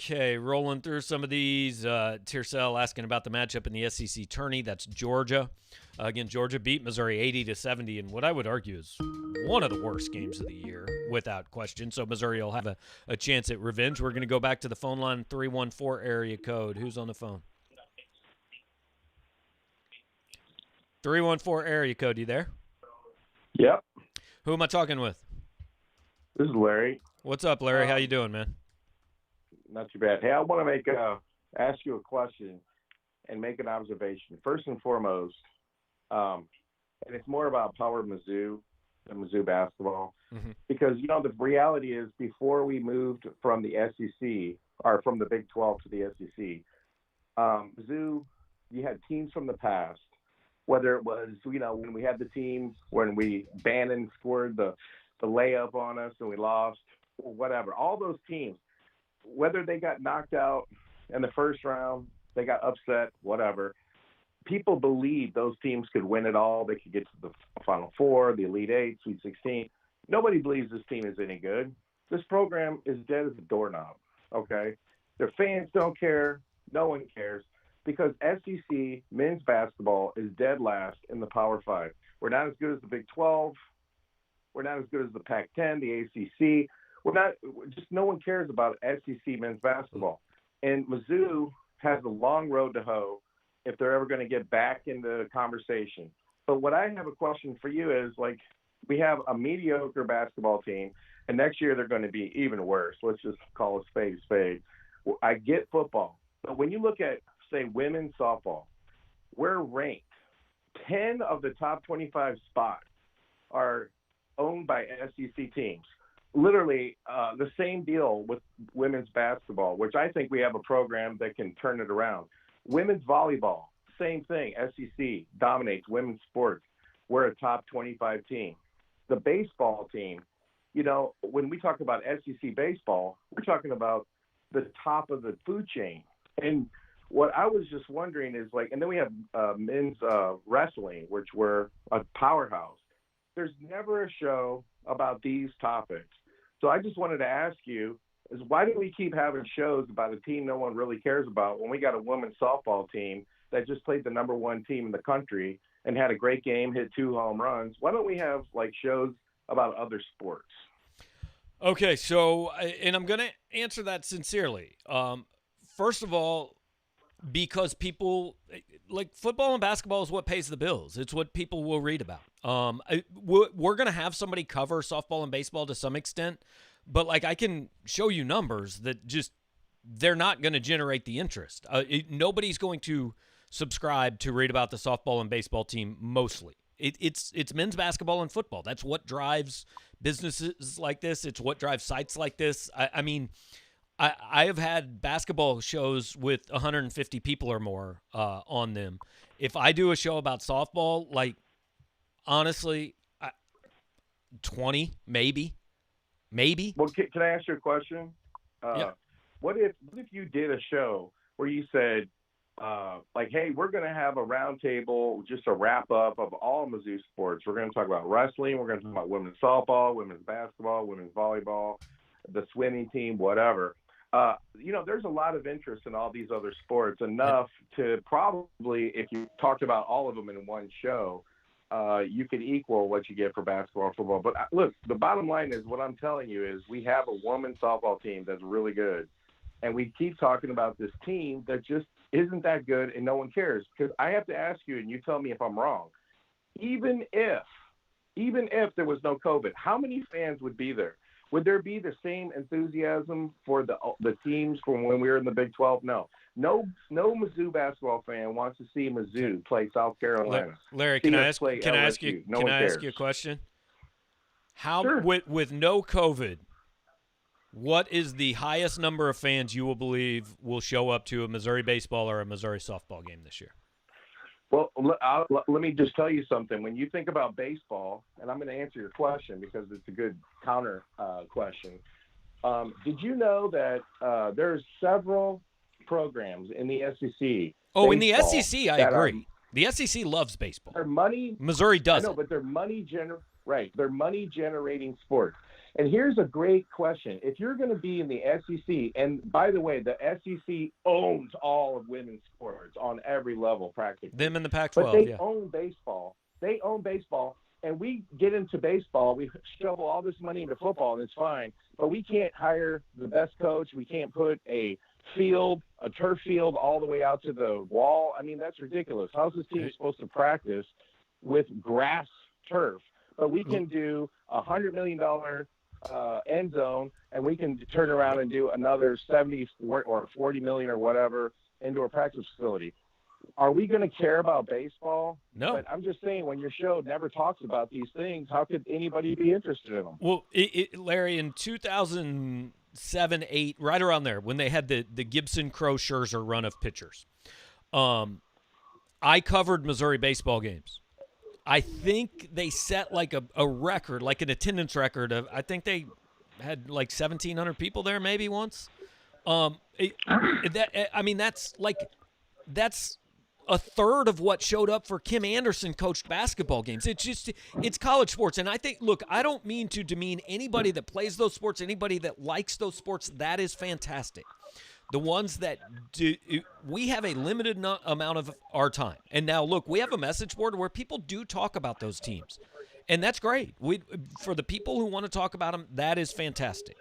okay, rolling through some of these. Tircell asking about the matchup in the SEC tourney. That's Georgia. Again, Georgia beat Missouri 80-70 in what I would argue is one of the worst games of the year, without question. So Missouri will have a chance at revenge. We're going to go back to the phone line, 314 area code. Who's on the phone? 314 area code. You there? Yep. Who am I talking with? This is Larry. What's up, Larry? How you doing, man? Not too bad. Hey, I want to ask you a question and make an observation. First and foremost, and it's more about Power Mizzou and Mizzou basketball, because the reality is before we moved from the SEC or from the Big 12 to the SEC, Mizzou, you had teams from the past. Whether it was when we had the team when Bannon scored the layup on us and we lost, or whatever, all those teams. Whether they got knocked out in the first round, they got upset, whatever, people believed those teams could win it all. They could get to the Final Four, the Elite Eight, Sweet 16. Nobody believes this team is any good. This program is dead as a doorknob, okay? Their fans don't care. No one cares because SEC men's basketball is dead last in the Power 5. We're not as good as the Big 12. We're not as good as the Pac-10, the ACC. No one cares about SEC men's basketball. And Mizzou has a long road to hoe if they're ever going to get back into conversation. But what I have a question for you is, we have a mediocre basketball team, and next year they're going to be even worse. Let's just call a spade a spade. I get football. But when you look at, say, women's softball, we're ranked. 10 of the top 25 spots are owned by SEC teams. Literally the same deal with women's basketball, which I think we have a program that can turn it around. Women's volleyball, same thing. SEC dominates women's sports. We're a top 25 team. The baseball team, when we talk about SEC baseball, we're talking about the top of the food chain. And what I was just wondering is and then we have men's wrestling, which we're a powerhouse. There's never a show about these topics. So I just wanted to ask you is why do we keep having shows about a team no one really cares about when we got a women's softball team that just played the number one team in the country and had a great game, hit 2 home runs? Why don't we have like shows about other sports? Okay, so, and I'm going to answer that sincerely. First of all, because people like football and basketball is what pays the bills. It's what people will read about. We're going to have somebody cover softball and baseball to some extent, but like I can show you numbers that just they're not going to generate the interest. Nobody's going to subscribe to read about the softball and baseball team mostly. It's men's basketball and football. That's what drives businesses like this. It's what drives sites like this. I mean, I have had basketball shows with 150 people or more on them. If I do a show about softball, like, honestly, 20, maybe. Well, can I ask you a question? Yeah. What if you did a show where you said, like, hey, we're going to have a roundtable, just a wrap-up of all Mizzou sports. We're going to talk about wrestling. We're going to talk about women's softball, women's basketball, women's volleyball, the swimming team, whatever. There's a lot of interest in all these other sports, enough to probably, if you talked about all of them in one show, you could equal what you get for basketball and football. But look, the bottom line is what I'm telling you is we have a women's softball team that's really good. And we keep talking about this team that just isn't that good and no one cares. Because I have to ask you, and you tell me if I'm wrong, even if there was no COVID, how many fans would be there? Would there be the same enthusiasm for the teams from when we were in the Big 12? No Mizzou basketball fan wants to see Mizzou play South Carolina. Larry, can I ask you a question? Sure. With no COVID, what is the highest number of fans you will believe will show up to a Missouri baseball or a Missouri softball game this year? Well, let me just tell you something. When you think about baseball, and I'm going to answer your question because it's a good counter question. Did you know that there's several programs in the SEC? Oh, in the SEC, I agree. The SEC loves baseball. Their money. Missouri doesn't. I know, but they're money generating sports. And here's a great question. If you're going to be in the SEC, and by the way, the SEC owns all of women's sports on every level practically. Them in the Pac-12, but they own baseball. They own baseball, and we get into baseball. We shovel all this money into football, and it's fine. But we can't hire the best coach. We can't put a turf field all the way out to the wall. I mean, that's ridiculous. How's this team supposed to practice with grass turf? But we can do $100 million end zone, and we can turn around and do another 70 or 40 million or whatever indoor practice facility. Are we going to care about baseball? No. But I'm just saying, when your show never talks about these things, how could anybody be interested in them? Well, Larry, in 2007, 8, right around there, when they had the Gibson Crow Scherzer run of pitchers, I covered Missouri baseball games. I think they set like a record, like an attendance record of, I think they had like 1,700 people there maybe once. That's a third of what showed up for Kim Anderson coached basketball games. It's college sports. And I think, look, I don't mean to demean anybody that plays those sports, anybody that likes those sports. That is fantastic. The ones that do, we have a limited amount of our time. And now, look, we have a message board where people do talk about those teams. And that's great. For the people who want to talk about them, that is fantastic.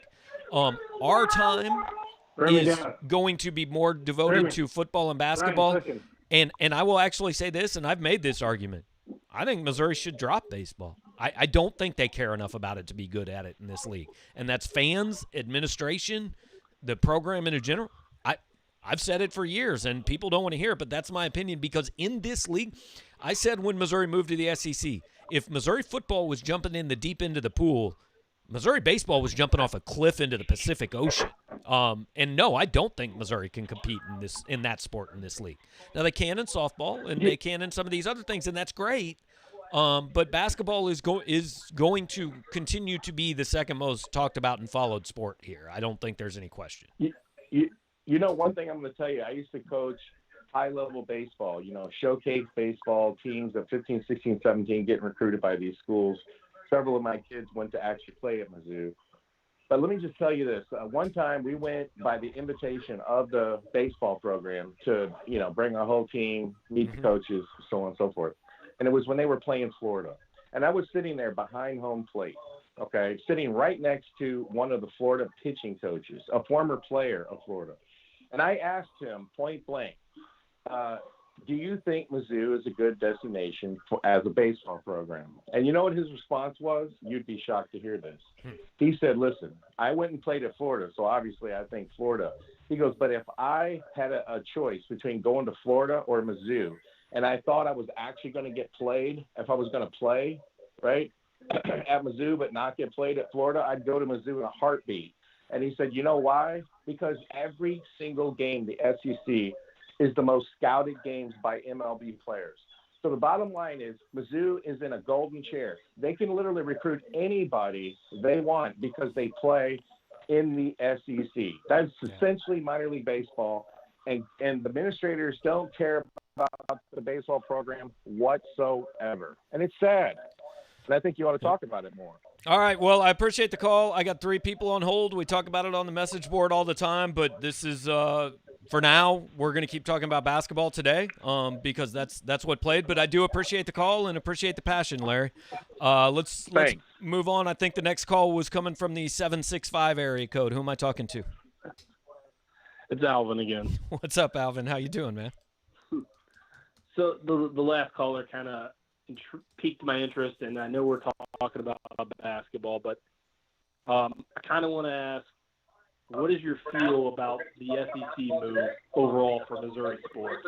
Our time is going to be more devoted to football and basketball. And I will actually say this, and I've made this argument. I think Missouri should drop baseball. I don't think they care enough about it to be good at it in this league. And that's fans, administration, the program in general. I've said it for years, and people don't want to hear it, but that's my opinion, because in this league, I said when Missouri moved to the SEC, if Missouri football was jumping in the deep end of the pool, Missouri baseball was jumping off a cliff into the Pacific Ocean. And no, I don't think Missouri can compete in that sport in this league. Now, they can in softball, and they can in some of these other things, and that's great. But basketball is going to continue to be the second most talked about and followed sport here. I don't think there's any question. You know, one thing I'm going to tell you, I used to coach high-level baseball, showcase baseball teams of 15, 16, 17 getting recruited by these schools. several of my kids went to actually play at Mizzou. But let me just tell you this. One time we went by the invitation of the baseball program to, bring our whole team, meet the coaches, so on and so forth. And it was when they were playing Florida. And I was sitting there behind home plate, okay, sitting right next to one of the Florida pitching coaches, a former player of Florida. And I asked him point blank, do you think Mizzou is a good destination as a baseball program? And you know what his response was? You'd be shocked to hear this. He said, listen, I went and played at Florida, so obviously I think Florida. He goes, but if I had a choice between going to Florida or Mizzou, and I thought I was actually going to get played, if I was going to play, right, at Mizzou but not get played at Florida, I'd go to Mizzou in a heartbeat. And he said, you know why? Because every single game, the SEC is the most scouted games by MLB players. So the bottom line is Mizzou is in a golden chair. They can literally recruit anybody they want because they play in the SEC. That's essentially minor league baseball. And the administrators don't care about the baseball program whatsoever. And it's sad. And I think you ought to talk about it more. All right. Well, I appreciate the call. I got 3 people on hold. We talk about it on the message board all the time, but this is for now. We're going to keep talking about basketball today because that's what played. But I do appreciate the call and appreciate the passion, Larry. Let's move on. I think the next call was coming from the 765 area code. Who am I talking to? It's Alvin again. What's up, Alvin? How you doing, man? So the last caller kind of piqued my interest, and I know we're talking about basketball, but I kind of want to ask, what is your feel about the SEC move overall for Missouri sports?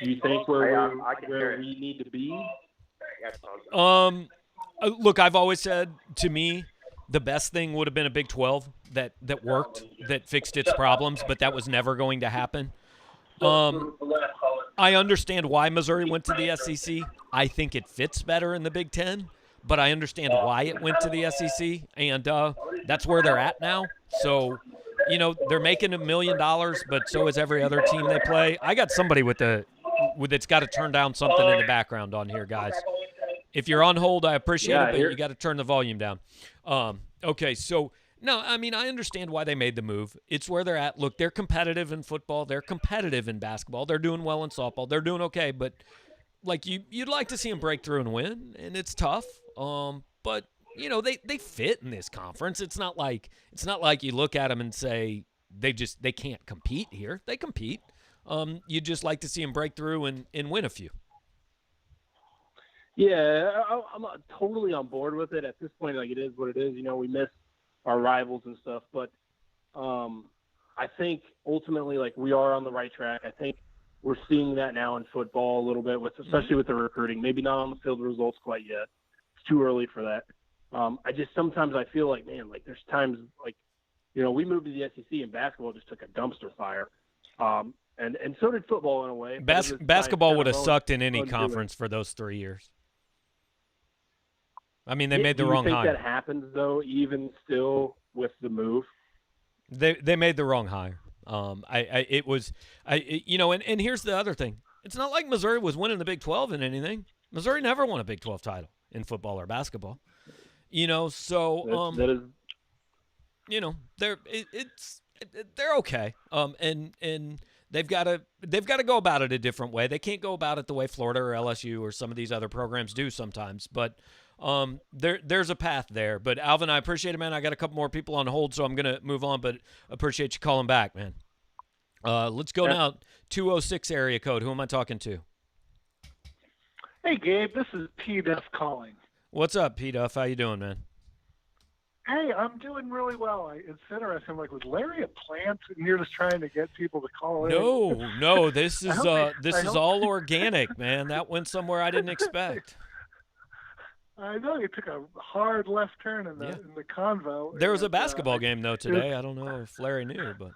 Do you think where we need to be? Look, I've always said, to me, the best thing would have been a Big 12 that worked, that fixed its problems, but that was never going to happen. I understand why Missouri went to the SEC. I think it fits better in the Big 10, but I understand why it went to the SEC, and that's where they're at now. So, they're making $1 million, but so is every other team they play. I got somebody with it's got to turn down something in the background on here, guys. If you're on hold, I appreciate it, but you got to turn the volume down. Okay, so no, I mean, I understand why they made the move. It's where they're at. Look, they're competitive in football. They're competitive in basketball. They're doing well in softball. They're doing okay, but like you'd like to see them break through and win, and it's tough. But they fit in this conference. It's not like you look at them and say they can't compete here. They compete. You'd just like to see them break through and win a few. Yeah, I'm totally on board with it at this point. Like, it is what it is. We miss our rivals and stuff, but I think ultimately, like, we are on the right track. I think we're seeing that now in football a little bit, especially with the recruiting. Maybe not on the field results quite yet. It's too early for that. Sometimes I feel like, man, like there's times like, we moved to the SEC and basketball just took a dumpster fire. And so did football in a way. Basketball would have sucked in any conference for those 3 years. I mean, they made the wrong hire. Do you think that happens, though, even still with the move? They made the wrong hire. And here's the other thing. It's not like Missouri was winning the Big 12 in anything. Missouri never won a Big 12 title in football or basketball. They're okay. And they've got to go about it a different way. They can't go about it the way Florida or LSU or some of these other programs do sometimes, but there's a path there. But Alvin, I appreciate it, man. I got a couple more people on hold, so I'm going to move on, but appreciate you calling back, man. Let's go now. 206 area code. Who am I talking to? Hey, Gabe, this is P. Duff calling. What's up, P. Duff? How you doing, man? Hey, I'm doing really well. It's interesting. Like, was Larry a plant, and you're just trying to get people to call in? No. This is all organic, man. That went somewhere I didn't expect. I know you took a hard left turn in the convo. There was a basketball game though today. I don't know if Larry knew, but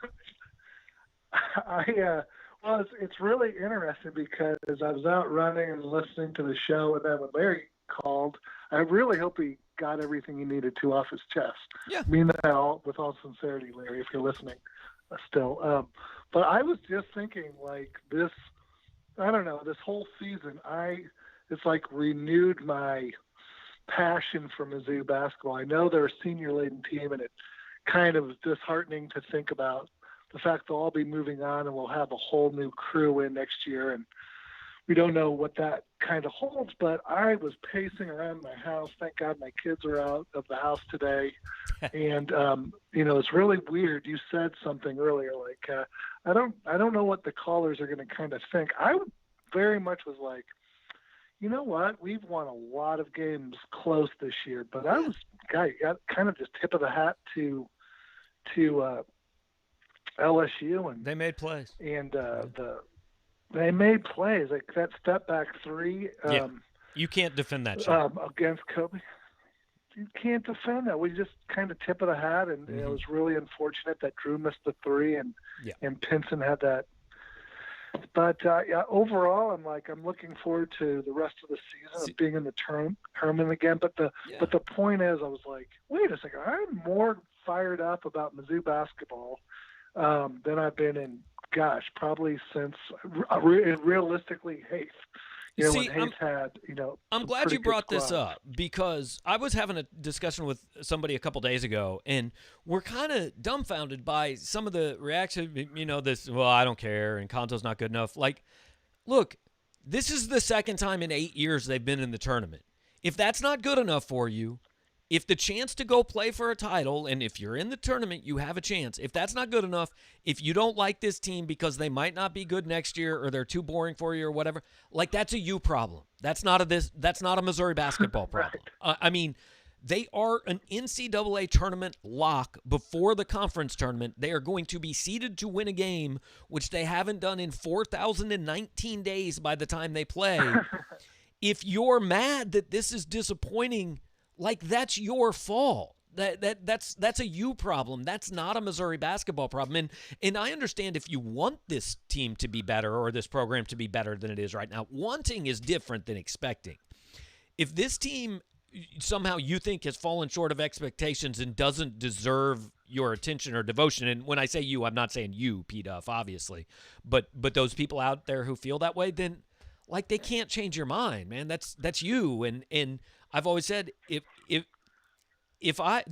well, it's really interesting because I was out running and listening to the show, and then when Larry called, I really hope he got everything he needed to off his chest. Yeah. I mean that with all sincerity, Larry, if you're listening still. But I was just thinking, like, this, I don't know, this whole season, it's like renewed my passion for Mizzou basketball. I know they're a senior-laden team, and it kind of is disheartening to think about the fact they'll all be moving on and we'll have a whole new crew in next year. And we don't know what that kind of holds, but I was pacing around my house. Thank God my kids are out of the house today. And, it's really weird. You said something earlier, like, I don't know what the callers are going to kind of think. I very much was like, you know what? We've won a lot of games close this year, but I was kind of just tip of the hat to LSU, and they made plays. And they made plays like that step back three. You can't defend that shot against Kobe. You can't defend that. We just kind of tip of the hat, and it was really unfortunate that Drew missed the three, and Pinson had that. But overall, I'm looking forward to the rest of the season of being in the tournament again. But the point is, I was like, wait a second, I'm more fired up about Mizzou basketball than I've been in, probably since realistically Hayes. When Hayes had, I'm glad you brought this up, because I was having a discussion with somebody a couple days ago, and we're kind of dumbfounded by some of the reaction, I don't care, and Konzo's not good enough. Like, look, this is the second time in 8 years they've been in the tournament. If that's not good enough for you, if the chance to go play for a title, and if you're in the tournament, you have a chance. If that's not good enough, if you don't like this team because they might not be good next year or they're too boring for you or whatever, that's a you problem. That's not a Missouri basketball problem. Right. They are an NCAA tournament lock before the conference tournament. They are going to be seeded to win a game, which they haven't done in 4,019 days by the time they play. If you're mad that this is disappointing, that's your fault. That's a you problem. That's not a Missouri basketball problem. And I understand if you want this team to be better or this program to be better than it is right now. Wanting is different than expecting. If this team somehow you think has fallen short of expectations and doesn't deserve your attention or devotion, and when I say you, I'm not saying you, P. Duff, obviously, but those people out there who feel that way, then they can't change your mind, man. That's you. And I've always said, the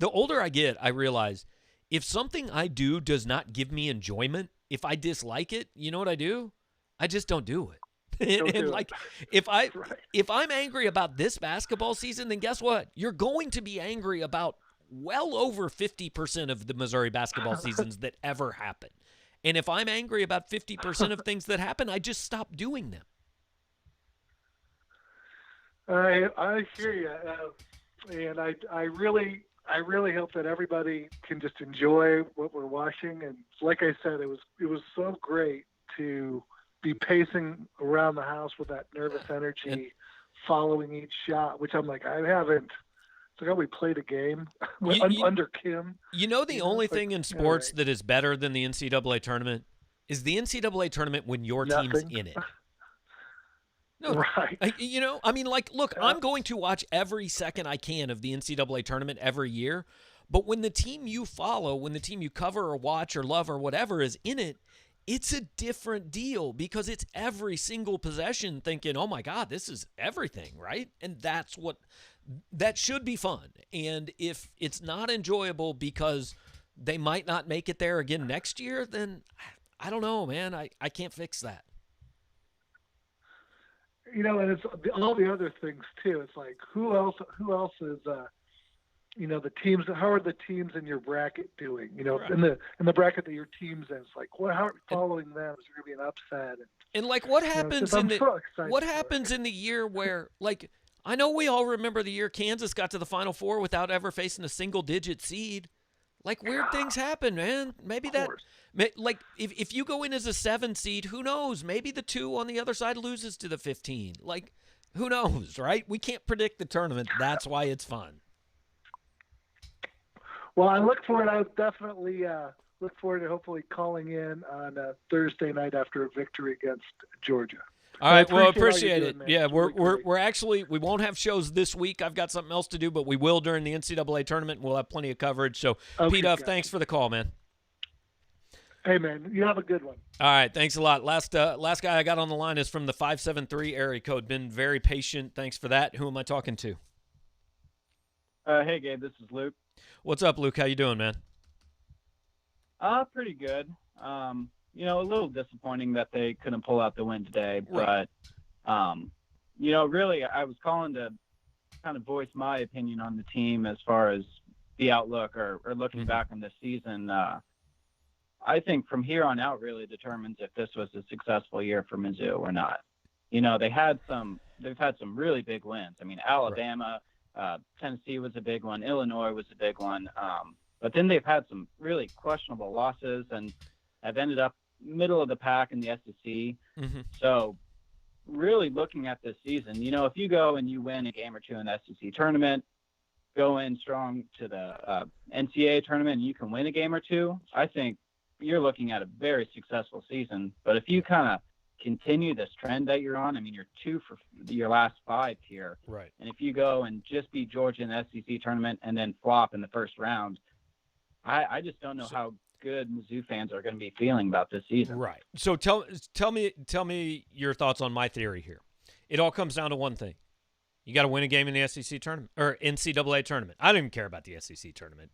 older I get, I realize if something I do does not give me enjoyment, if I dislike it, you know what I do? I just don't do it. If I'm angry about this basketball season, then guess what? You're going to be angry about well over 50% of the Missouri basketball seasons that ever happen. And if I'm angry about 50% of things that happen, I just stop doing them. I hear you, and I really hope that everybody can just enjoy what we're watching. And like I said, it was so great to be pacing around the house with that nervous energy, following each shot, which I'm like, I haven't. It's like, we played a game under Kim. The only thing in sports that is better than the NCAA tournament is the NCAA tournament when your team's in it. No, right. Look, I'm going to watch every second I can of the NCAA tournament every year, but when the team you follow, when the team you cover or watch or love or whatever is in it, it's a different deal because it's every single possession thinking, oh my God, this is everything, right? And that should be fun. And if it's not enjoyable because they might not make it there again next year, then I don't know, man. I can't fix that. And it's all the other things too. It's like, who else is, the teams, how are the teams in your bracket doing? Right. in the bracket that your team's in, it's like, how are following them? Is there going to be an upset? And what happens what happens in the year where, I know we all remember the year Kansas got to the Final Four without ever facing a single-digit seed. Weird things happen, man. Maybe that, if you go in as a 7 seed, who knows? Maybe the 2 on the other side loses to the 15. Who knows, right? We can't predict the tournament. That's why it's fun. Well, I look forward. I definitely look forward to hopefully calling in on Thursday night after a victory against Georgia. All right, well, appreciate it. Yeah, we're actually, we won't have shows this week. I've got something else to do, but we will during the NCAA tournament. We'll have plenty of coverage. So, okay, P. Duff, thanks for the call, man. Hey, man, you have a good one. All right, thanks a lot. Last guy I got on the line is from the 573 area code. Been very patient. Thanks for that. Who am I talking to? Hey, Gabe, this is Luke. What's up, Luke? How you doing, man? Pretty good. A little disappointing that they couldn't pull out the win today, Right. but, really, I was calling to kind of voice my opinion on the team as far as the outlook or looking back on this season. I think from here on out really determines if this was a successful year for Mizzou or not. They've had some really big wins. I mean, Alabama, Tennessee was a big one. Illinois was a big one. But then they've had some really questionable losses and have ended up middle of the pack in the SEC. Mm-hmm. So really looking at this season, if you go and you win a game or two in the SEC tournament, go in strong to the NCAA tournament and you can win a game or two, I think you're looking at a very successful season. But if you kind of continue this trend that you're on, I mean, you're 2 for your last 5 here. Right. And if you go and just beat Georgia in the SEC tournament and then flop in the first round, I just don't know how good Mizzou fans are going to be feeling about this season. Right. So tell me your thoughts on my theory here. It all comes down to one thing. You got to win a game in the SEC tournament or NCAA tournament. I don't even care about the SEC tournament.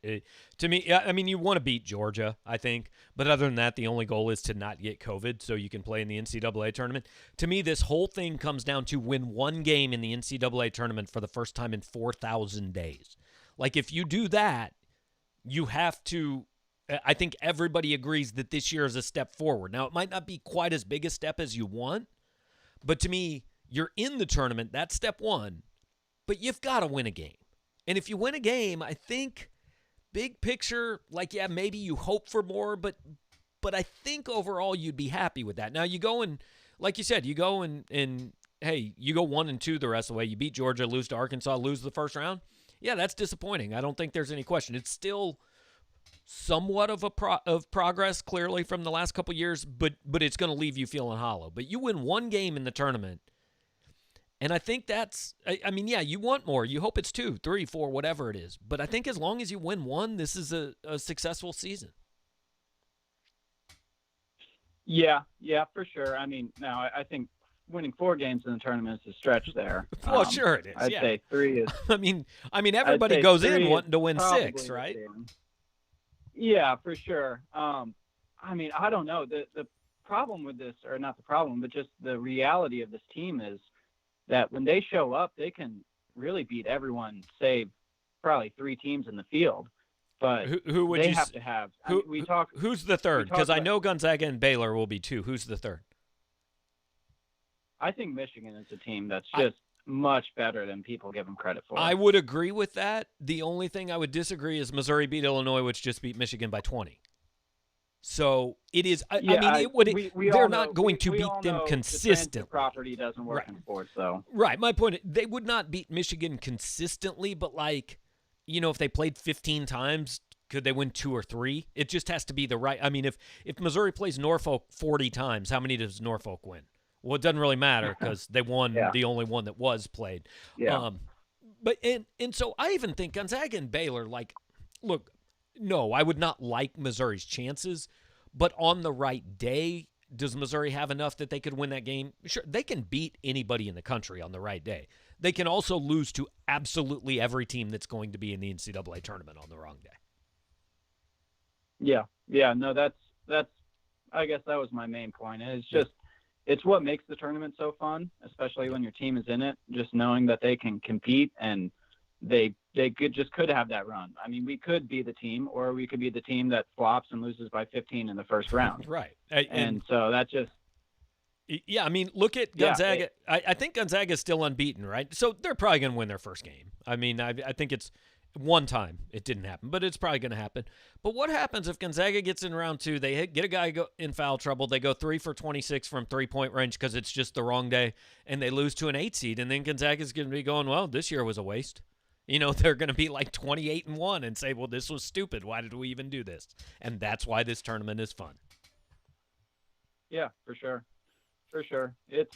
To me, I mean, you want to beat Georgia, I think. But other than that, the only goal is to not get COVID so you can play in the NCAA tournament. To me, this whole thing comes down to win one game in the NCAA tournament for the first time in 4,000 days. Like, if you do that, you have to – I think everybody agrees that this year is a step forward. Now, it might not be quite as big a step as you want, but to me – you're in the tournament, that's step one, but you've got to win a game. And if you win a game, I think big picture, like, yeah, maybe you hope for more, but I think overall you'd be happy with that. Now you go and, like you said, you go and hey, you go 1-2 the rest of the way. You beat Georgia, lose to Arkansas, lose the first round. Yeah, that's disappointing. I don't think there's any question. It's still somewhat of progress, clearly, from the last couple years, but it's going to leave you feeling hollow. But you win one game in the tournament, and I think that's, I mean, yeah, you want more. You hope it's 2, 3, 4, whatever it is. But I think as long as you win one, this is a successful season. Yeah, for sure. I mean, now I think winning 4 games in the tournament is a stretch there. Well, sure it is. I'd say 3 is. I mean, everybody goes in wanting to win 6, right? Yeah, for sure. I mean, I don't know. The problem with this, or not the problem, but just the reality of this team is that when they show up, they can really beat everyone, save probably 3 teams in the field. But who would they you have to have? Who's the third? Because I know Gonzaga and Baylor will be 2. Who's the third? I think Michigan is a team that's just much better than people give them credit for. I would agree with that. The only thing I would disagree is Missouri beat Illinois, which just beat Michigan by 20. So it is. I mean, they're not going to beat them consistently. The property doesn't work in sports, though. Right. My point: they would not beat Michigan consistently, but if they played 15 times, could they win 2 or 3? It just has to be the right. I mean, if Missouri plays Norfolk 40 times, how many does Norfolk win? Well, it doesn't really matter because they won the only one that was played. Yeah. But so I even think Gonzaga and Baylor, look. No, I would not like Missouri's chances, but on the right day, does Missouri have enough that they could win that game? Sure, they can beat anybody in the country on the right day. They can also lose to absolutely every team that's going to be in the NCAA tournament on the wrong day. Yeah, no, that's I guess that was my main point. It's just it's what makes the tournament so fun, especially when your team is in it, just knowing that they can compete and they could have that run. I mean, we could be the team, or we could be the team that flops and loses by 15 in the first round. Right. And so that just. Yeah, I mean, look at Gonzaga. I think Gonzaga is still unbeaten, right? So they're probably going to win their first game. I mean, I think it's one time it didn't happen, but it's probably going to happen. But what happens if Gonzaga gets in round 2, they get a guy in foul trouble, they go 3 for 26 from three-point range because it's just the wrong day, and they lose to an 8 seed, and then Gonzaga's going to be going, well, this year was a waste. They're going to be like 28-1 and say, well, this was stupid. Why did we even do this? And that's why this tournament is fun. Yeah, for sure. It's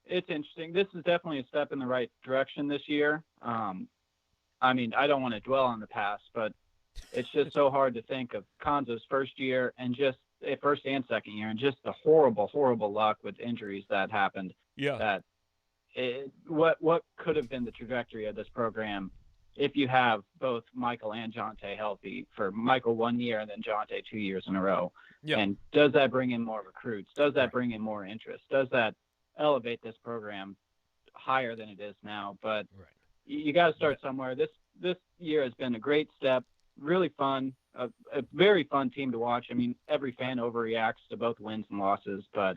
interesting. This is definitely a step in the right direction this year. I mean, I don't want to dwell on the past, but it's just so hard to think of Konzo's first year and just first and second year and just the horrible, horrible luck with injuries that happened. Yeah. What could have been the trajectory of this program if you have both Michael and Jonte healthy for Michael 1 year and then Jonte 2 years in a row. Yeah. And does that bring in more recruits? Does that bring in more interest? Does that elevate this program higher than it is now? But you got to start somewhere. This year has been a great step, really fun, a very fun team to watch. I mean, every fan overreacts to both wins and losses, but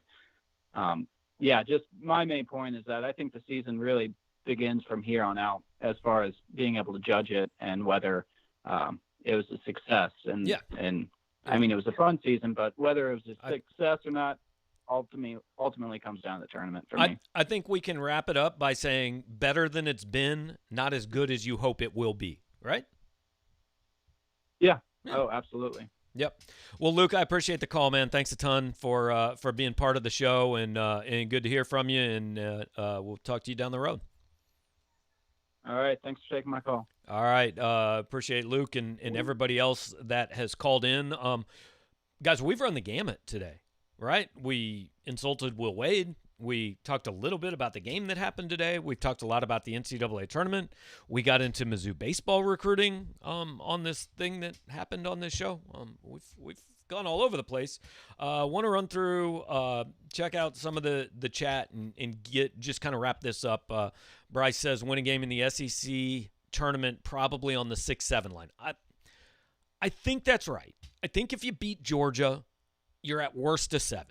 just my main point is that I think the season really begins from here on out as far as being able to judge it and whether it was a success. And I mean, it was a fun season, but whether it was a success or not ultimately comes down to the tournament for me. I think we can wrap it up by saying better than it's been, not as good as you hope it will be, right? Yeah. Oh, absolutely. Yep. Well, Luke, I appreciate the call, man. Thanks a ton for being part of the show, and good to hear from you. And we'll talk to you down the road. All right. Thanks for taking my call. All right. Appreciate Luke and everybody else that has called in. Guys, we've run the gamut today, right? We insulted Will Wade. We talked a little bit about the game that happened today. We've talked a lot about the NCAA tournament. We got into Mizzou baseball recruiting on this thing that happened on this show. We've gone all over the place. Want to run through, check out some of the chat and get just kind of wrap this up. Bryce says, win a game in the SEC tournament probably on the 6-7 line. I think that's right. I think if you beat Georgia, you're at worst a 7.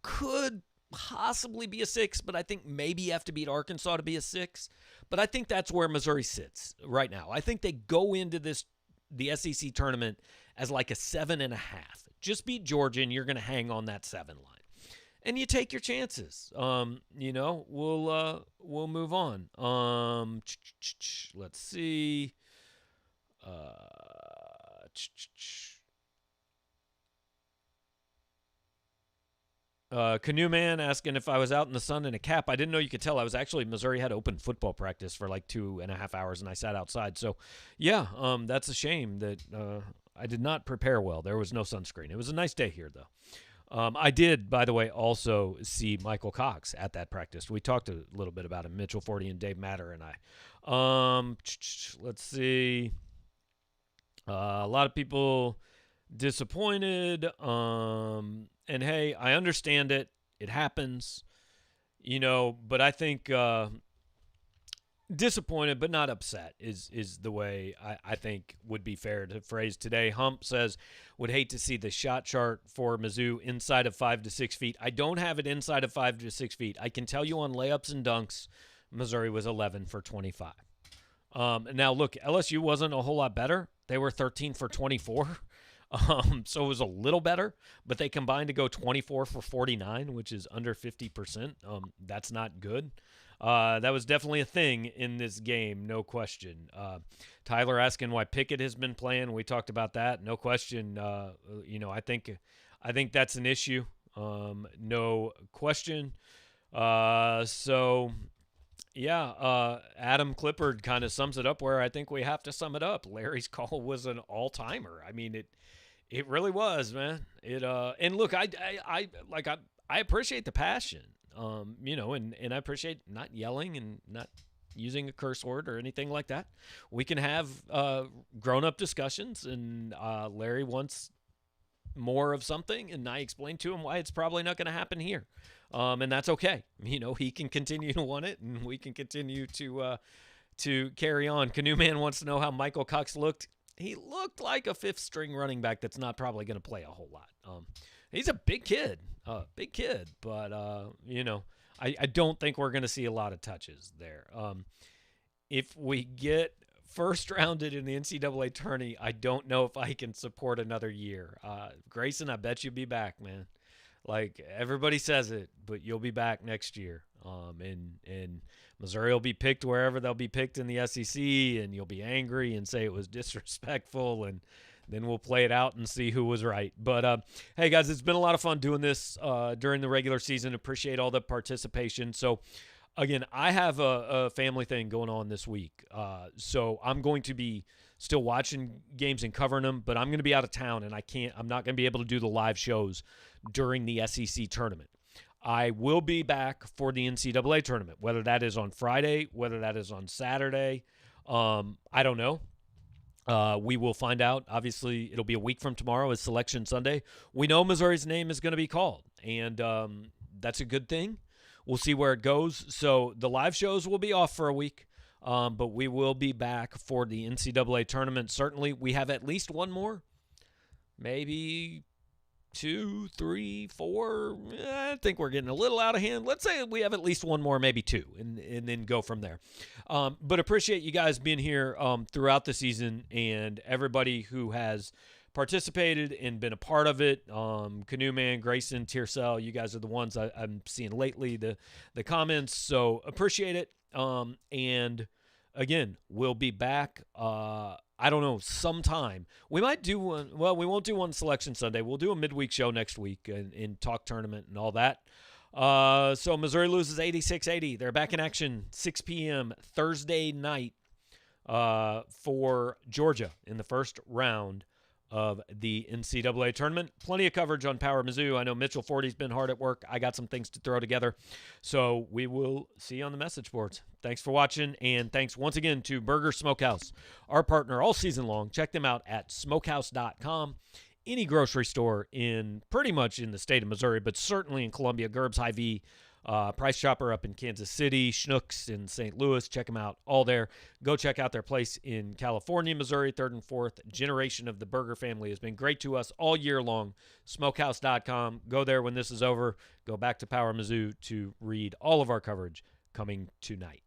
Could possibly be a 6, but I think maybe you have to beat Arkansas to be a 6. But I think that's where Missouri sits right now. I think they go into the SEC tournament as like a 7.5. Just beat Georgia, and you're going to hang on that 7 line. And you take your chances. We'll move on. Let's see. Canoe Man asking if I was out in the sun in a cap. I didn't know you could tell. I was actually, Missouri had open football practice for like 2.5 hours, and I sat outside. So, that's a shame that I did not prepare well. There was no sunscreen. It was a nice day here, though. I did, by the way, also see Michael Cox at that practice. We talked a little bit about him, Mitchell Forty and Dave Matter and I. Let's see. A lot of people disappointed. And hey, I understand it. It happens, but I think disappointed but not upset is the way I think would be fair to phrase today. Hump says, would hate to see the shot chart for Mizzou inside of 5 to 6 feet. I don't have it inside of 5 to 6 feet. I can tell you on layups and dunks, Missouri was 11 for 25. Now, look, LSU wasn't a whole lot better. They were 13 for 24. So it was a little better, but they combined to go 24 for 49, which is under 50%. That's not good. That was definitely a thing in this game, no question. Tyler asking why Pickett has been playing. We talked about that, no question. I think that's an issue, no question. Adam Clippard kind of sums it up where I think we have to sum it up. Larry's call was an all-timer. I mean, it really was, man. And look, I appreciate the passion, and I appreciate not yelling and not using a curse word or anything like that. We can have grown-up discussions, and Larry wants more of something, and I explained to him why it's probably not going to happen here. And that's okay. He can continue to want it, and we can continue to carry on. Canoe Man wants to know how Michael Cox looked. He looked like a fifth-string running back that's not probably going to play a whole lot. He's a big kid, but, I don't think we're going to see a lot of touches there. If we get first-rounded in the NCAA tourney, I don't know if I can support another year. Grayson, I bet you'll be back, man. Like, everybody says it, but you'll be back next year. And Missouri will be picked wherever they'll be picked in the SEC, and you'll be angry and say it was disrespectful, and then we'll play it out and see who was right. But, hey, guys, it's been a lot of fun doing this during the regular season. Appreciate all the participation. So, again, I have a family thing going on this week. So I'm going to be still watching games and covering them, but I'm going to be out of town, and I'm not going to be able to do the live shows during the SEC tournament. I will be back for the NCAA tournament, whether that is on Friday, whether that is on Saturday. I don't know. We will find out. Obviously, it'll be a week from tomorrow is Selection Sunday. We know Missouri's name is going to be called, and that's a good thing. We'll see where it goes. So the live shows will be off for a week, but we will be back for the NCAA tournament. Certainly, we have at least one more, maybe 2, 3, 4. I think we're getting a little out of hand. Let's say we have at least one more, maybe 2, and then go from there. But appreciate you guys being here throughout the season and everybody who has participated and been a part of it. Canoe Man, Grayson, Tiercell, you guys are the ones I'm seeing lately, the comments. So appreciate it. And again, we'll be back. I don't know, sometime. We might do one. Well, we won't do one Selection Sunday. We'll do a midweek show next week and talk tournament and all that. So Missouri loses 86-80. They're back in action 6 p.m. Thursday night for Georgia in the first round of the NCAA tournament. Plenty of coverage on Power Mizzou. I know Mitchell Forty's been hard at work. I got some things to throw together. So we will see you on the message boards. Thanks for watching, and thanks once again to Burger Smokehouse, our partner all season long. Check them out at smokehouse.com. Any grocery store in pretty much in the state of Missouri, but certainly in Columbia, Gerb's, Hy-Vee, Price Chopper up in Kansas City, Schnucks in St. Louis. Check them out all there. Go check out their place in California, Missouri. Third and fourth generation of the Burger family has been great to us all year long. Smokehouse.com. Go there when this is over. Go back to Power Mizzou to read all of our coverage coming tonight.